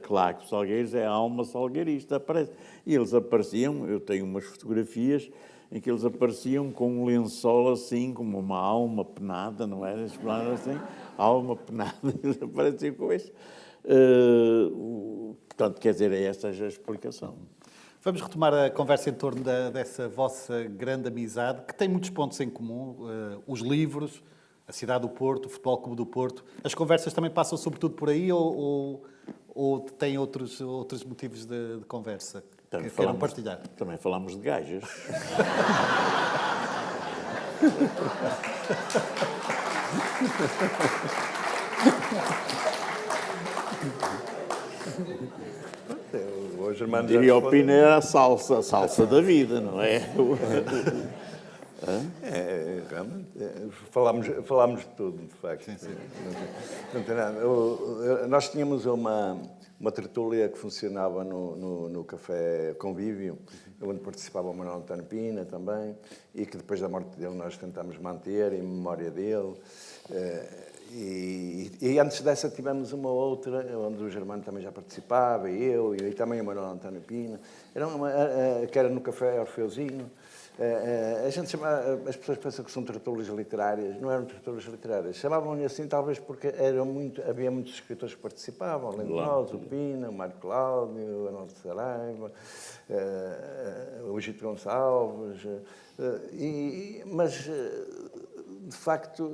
claro que o Salgueiros é a alma salgueirista, aparece. E eles apareciam, eu tenho umas fotografias em que eles apareciam com um lençol assim, como uma alma penada, não era? Assim, alma penada, eles apareciam com isso. Portanto, quer dizer, é esta a explicação. Vamos retomar a conversa em torno dessa vossa grande amizade, que tem muitos pontos em comum, os livros, a cidade do Porto, o Futebol Clube do Porto. As conversas também passam sobretudo por aí ou têm outros motivos de conversa que queiram partilhar? Também falamos de gajas. O Germano Diria a opinião, era a salsa da vida, não é? Realmente, falámos de tudo, de facto. Sim. Não tem nada. Nós tínhamos uma tertúlia que funcionava no Café Convívio, onde participava o Manuel António Pina também, e que depois da morte dele nós tentámos manter em memória dele. E antes dessa tivemos uma outra, onde o Germano também já participava, e também o Manuel António Pina, que era no Café Orfeuzinho. A gente as pessoas pensam que são tertúlias literárias, não eram tertúlias literárias, chamavam-lhe assim talvez porque havia muitos escritores que participavam, além de nós, o Pina, o Mário Cláudio, o Arnaldo Saraiva, o Egito Gonçalves, mas de facto,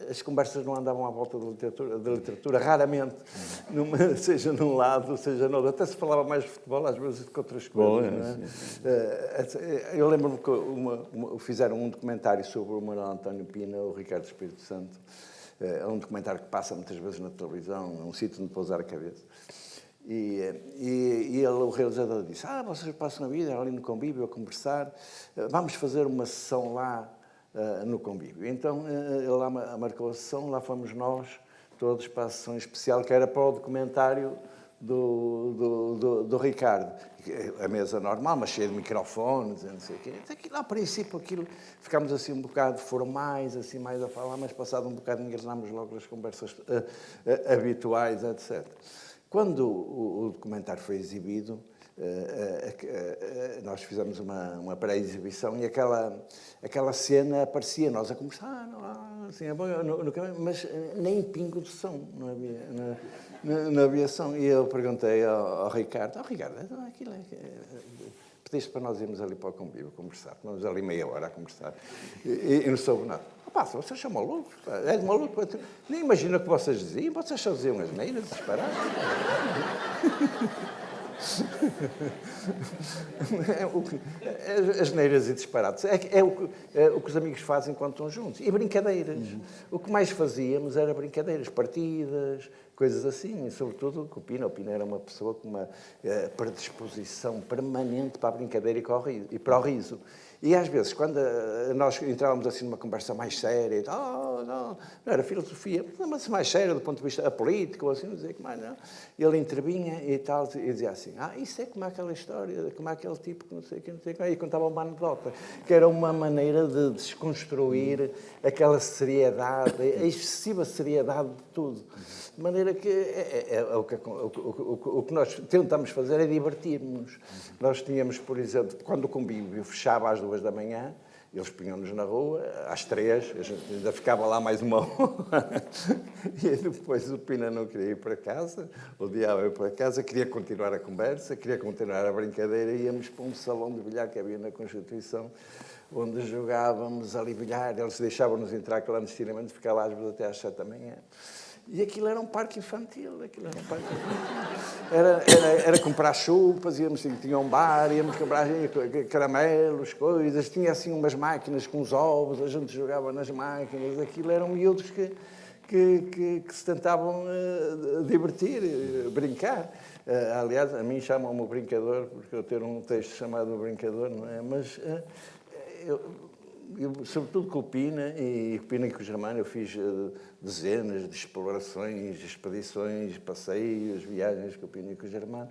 as conversas não andavam à volta da literatura raramente, seja num lado, seja no outro. Até se falava mais de futebol, às vezes, do que outras coisas. Não é? Eu lembro-me que fizeram um documentário sobre o Manuel António Pina, o Ricardo Espírito Santo. É um documentário que passa muitas vezes na televisão, é um sítio onde pousar a cabeça. E o realizador disse, vocês passam a vida ali no convívio a conversar, vamos fazer uma sessão lá no convívio. Então, ele lá marcou a sessão, lá fomos nós, todos para a sessão especial, que era para o documentário do Ricardo. A mesa normal, mas cheia de microfones, não sei o quê. Aquilo, ao princípio, ficámos assim um bocado formais, assim mais a falar, mas passado um bocado engrenámos logo as conversas habituais, etc. Quando o documentário foi exibido, nós fizemos uma pré-exibição e aquela cena aparecia, nós a conversar, assim, mas nem pingo de som não havia na aviação. E eu perguntei ao Ricardo, Ricardo, aquilo pediste para nós irmos ali para o convívio conversar. Nós ali meia hora a conversar e não soube nada. Vocês são malucos, é de maluco. Nem imagina o que vocês diziam, vocês só diziam as neiras, disparadas. As neiras e disparates. É o que os amigos fazem quando estão juntos. E brincadeiras. O que mais fazíamos era brincadeiras, partidas, coisas assim. E, sobretudo, o Pina era uma pessoa com uma predisposição permanente para a brincadeira e para o riso. E às vezes, quando nós entrávamos assim numa conversa mais séria, não era filosofia, mas mais séria do ponto de vista político, ou assim, não sei o que mais, não. Ele intervinha e tal, e dizia assim, isso é como aquela história, como aquele tipo que não sei o que, e contava uma anedota, que era uma maneira de desconstruir aquela seriedade, a excessiva seriedade de tudo. De maneira que o que nós tentamos fazer é divertir-nos. Nós tínhamos, por exemplo, quando o convívio fechava às 2 da manhã, eles punham-nos na rua, às 3, a gente ainda ficava lá mais uma hora. E depois o Pina não queria ir para casa, odiava ir para casa, queria continuar a conversa, queria continuar a brincadeira, e íamos para um salão de bilhar que havia na Constituição, onde jogávamos ali bilhar, eles deixavam-nos entrar clandestinamente, ficar lá às vezes até às 7 da manhã. E aquilo era um parque infantil, Era comprar chupas, tinha um bar, íamos comprar caramelos, coisas, tinha assim umas máquinas com os ovos, a gente jogava nas máquinas, aquilo eram miúdos que se tentavam divertir, brincar. Aliás, a mim chamam-me o brincador, porque eu tenho um texto chamado O Brincador, não é? Mas eu, sobretudo com o Pina e com o Germano, eu fiz dezenas de explorações, expedições, passeios, viagens com o Pina e com o Germano.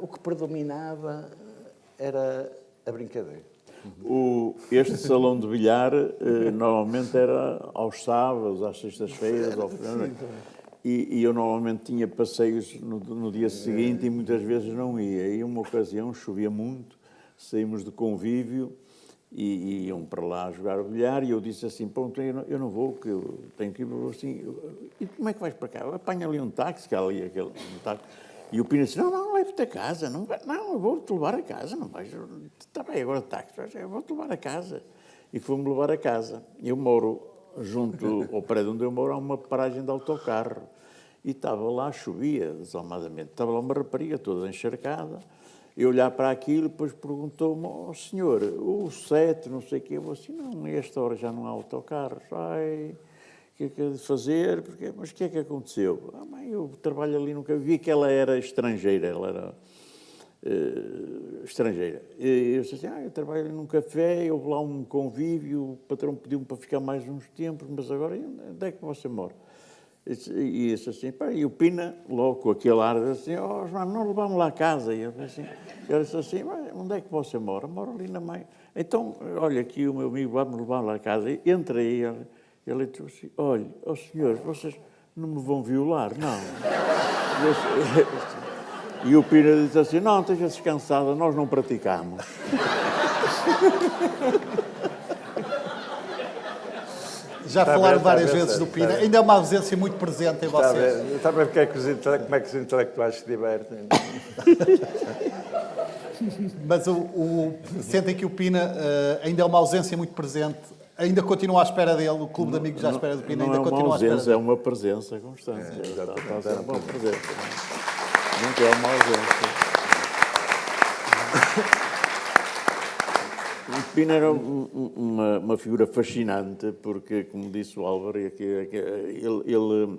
O que predominava era a brincadeira. Este salão de bilhar normalmente era aos sábados, às sextas-feiras, e eu normalmente tinha passeios no dia seguinte e muitas vezes não ia. E uma ocasião chovia muito, saímos de convívio e iam para lá jogar o bilhar, e eu disse assim, pronto, eu não vou, que eu tenho que ir assim, e como é que vais para cá? Apanha ali um táxi, que há ali aquele táxi. E o Pina disse, não, leve-te a casa, não, eu vou-te levar a casa, não vais, está bem, agora táxi, eu vou-te levar a casa. E fomos levar a casa. Eu moro junto ao prédio onde eu moro, há uma paragem de autocarro, e estava lá, chovia desalmadamente, estava lá uma rapariga toda encharcada. Eu olhar para aquilo, depois perguntou-me, senhor, o 7, não sei o quê, eu disse, não, a esta hora já não há autocarros, o que é que é de fazer? Mas o que é que aconteceu? Mãe, eu trabalho ali, nunca vi que ela era estrangeira, estrangeira. E eu disse assim, eu trabalho ali num café, houve lá um convívio, o patrão pediu-me para ficar mais uns tempos, mas agora, onde é que você mora? E disse assim, e o Pina, logo com aquele ar, disse assim, João, não levamos lá a casa. E eu disse assim, mas onde é que você mora? Moro ali na mãe. Então, olha, aqui o meu amigo vai-me levar lá a casa. Entra aí, ele disse assim, olha, senhores, vocês não me vão violar, não. E o Pina disse assim, não, esteja descansada, nós não praticamos. Já falaram várias vezes do Pina, ainda é uma ausência muito presente em vocês. Está a ver como é que os intelectuais se divertem. Mas sentem que o Pina ainda é uma ausência muito presente Ainda continua à espera dele, o Clube de Amigos à espera do Pina, ainda continua à espera ausência, dele. é uma presença constante. exatamente. Está sempre uma presença. Nunca é uma ausência. O Pina era uma figura fascinante, porque, como disse o Álvaro, ele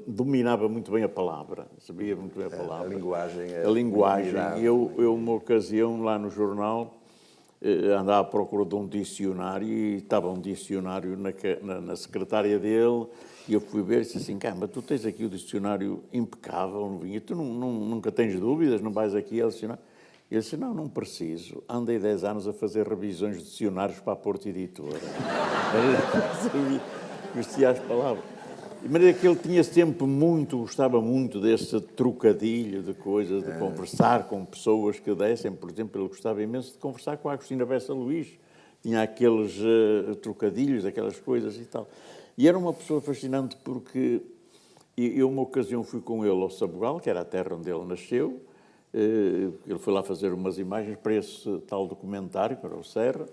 dominava muito bem a palavra, sabia muito bem a palavra. A linguagem. A linguagem. Eu, uma ocasião, lá no jornal, andava à procura de um dicionário e estava um dicionário na secretária dele e eu fui ver e disse assim, mas tu tens aqui o dicionário impecável, não vinha, tu nunca tens dúvidas, não vais aqui ao dicionário? Eu disse, não preciso. Andei 10 anos a fazer revisões de dicionários para a Porto Editora. Vestia as palavras. De maneira que ele tinha sempre gostava muito desse trocadilho de coisas, de conversar com pessoas que dessem. Por exemplo, ele gostava imenso de conversar com a Agostina Bessa Luís. Tinha aqueles trocadilhos, aquelas coisas e tal. E era uma pessoa fascinante porque eu, uma ocasião, fui com ele ao Sabugal, que era a terra onde ele nasceu. Ele foi lá fazer umas imagens para esse tal documentário, para o Serra,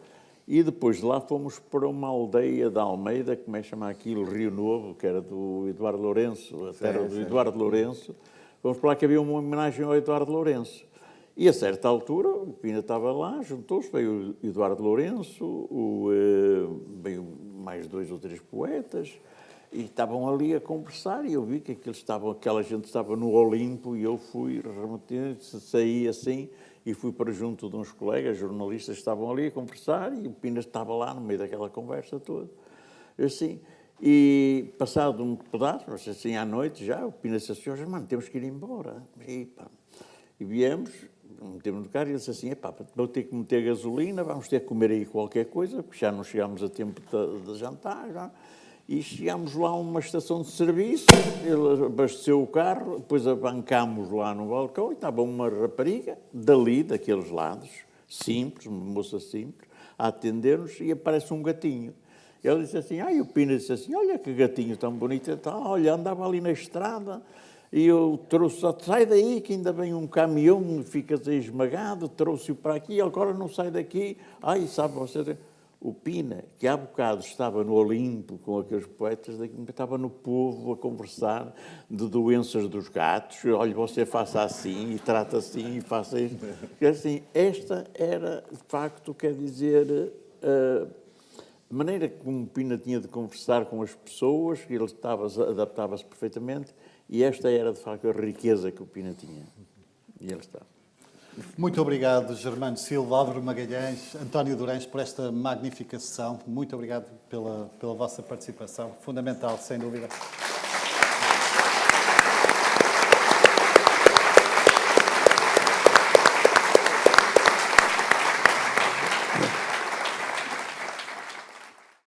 e depois de lá fomos para uma aldeia da Almeida, como é que chama aquilo, Rio Novo, que era do Eduardo Lourenço, a terra do Eduardo Lourenço. Fomos para lá que havia uma homenagem ao Eduardo Lourenço. E a certa altura, o Pina estava lá, juntou-se, veio o Eduardo Lourenço, veio mais 2 ou 3 poetas, e estavam ali a conversar, e eu vi que aquela gente estava no Olimpo, e eu fui, saí assim, e fui para junto de uns colegas jornalistas que estavam ali a conversar, e o Pina estava lá no meio daquela conversa toda. Assim, e passado um pedaço, assim, à noite já, o Pina disse assim, mano, temos que ir embora. E viemos, metemos no carro, e ele disse assim, vou ter que meter gasolina, vamos ter que comer aí qualquer coisa, porque já não chegámos a tempo de jantar, já. E chegámos lá a uma estação de serviço, ele abasteceu o carro, depois abancámos lá no balcão e estava uma rapariga daqueles lados, simples, uma moça simples, a atender-nos e aparece um gatinho. Ele disse assim, e o Pina disse assim, olha que gatinho tão bonito, olha, andava ali na estrada e eu trouxe, sai daí que ainda vem um caminhão, ficas aí esmagado, trouxe-o para aqui, agora não sai daqui, sabe você... O Pina, que há bocado estava no Olimpo com aqueles poetas, estava no povo a conversar de doenças dos gatos. Olha, você faça assim, e trata assim, e faça isto. Assim, esta era, de facto, quer dizer, a maneira como o Pina tinha de conversar com as pessoas, ele adaptava-se perfeitamente, e esta era, de facto, a riqueza que o Pina tinha. E ele está. Muito obrigado, Germano Silva, Álvaro Magalhães, António Durães, por esta magnífica sessão. Muito obrigado pela vossa participação, fundamental, sem dúvida.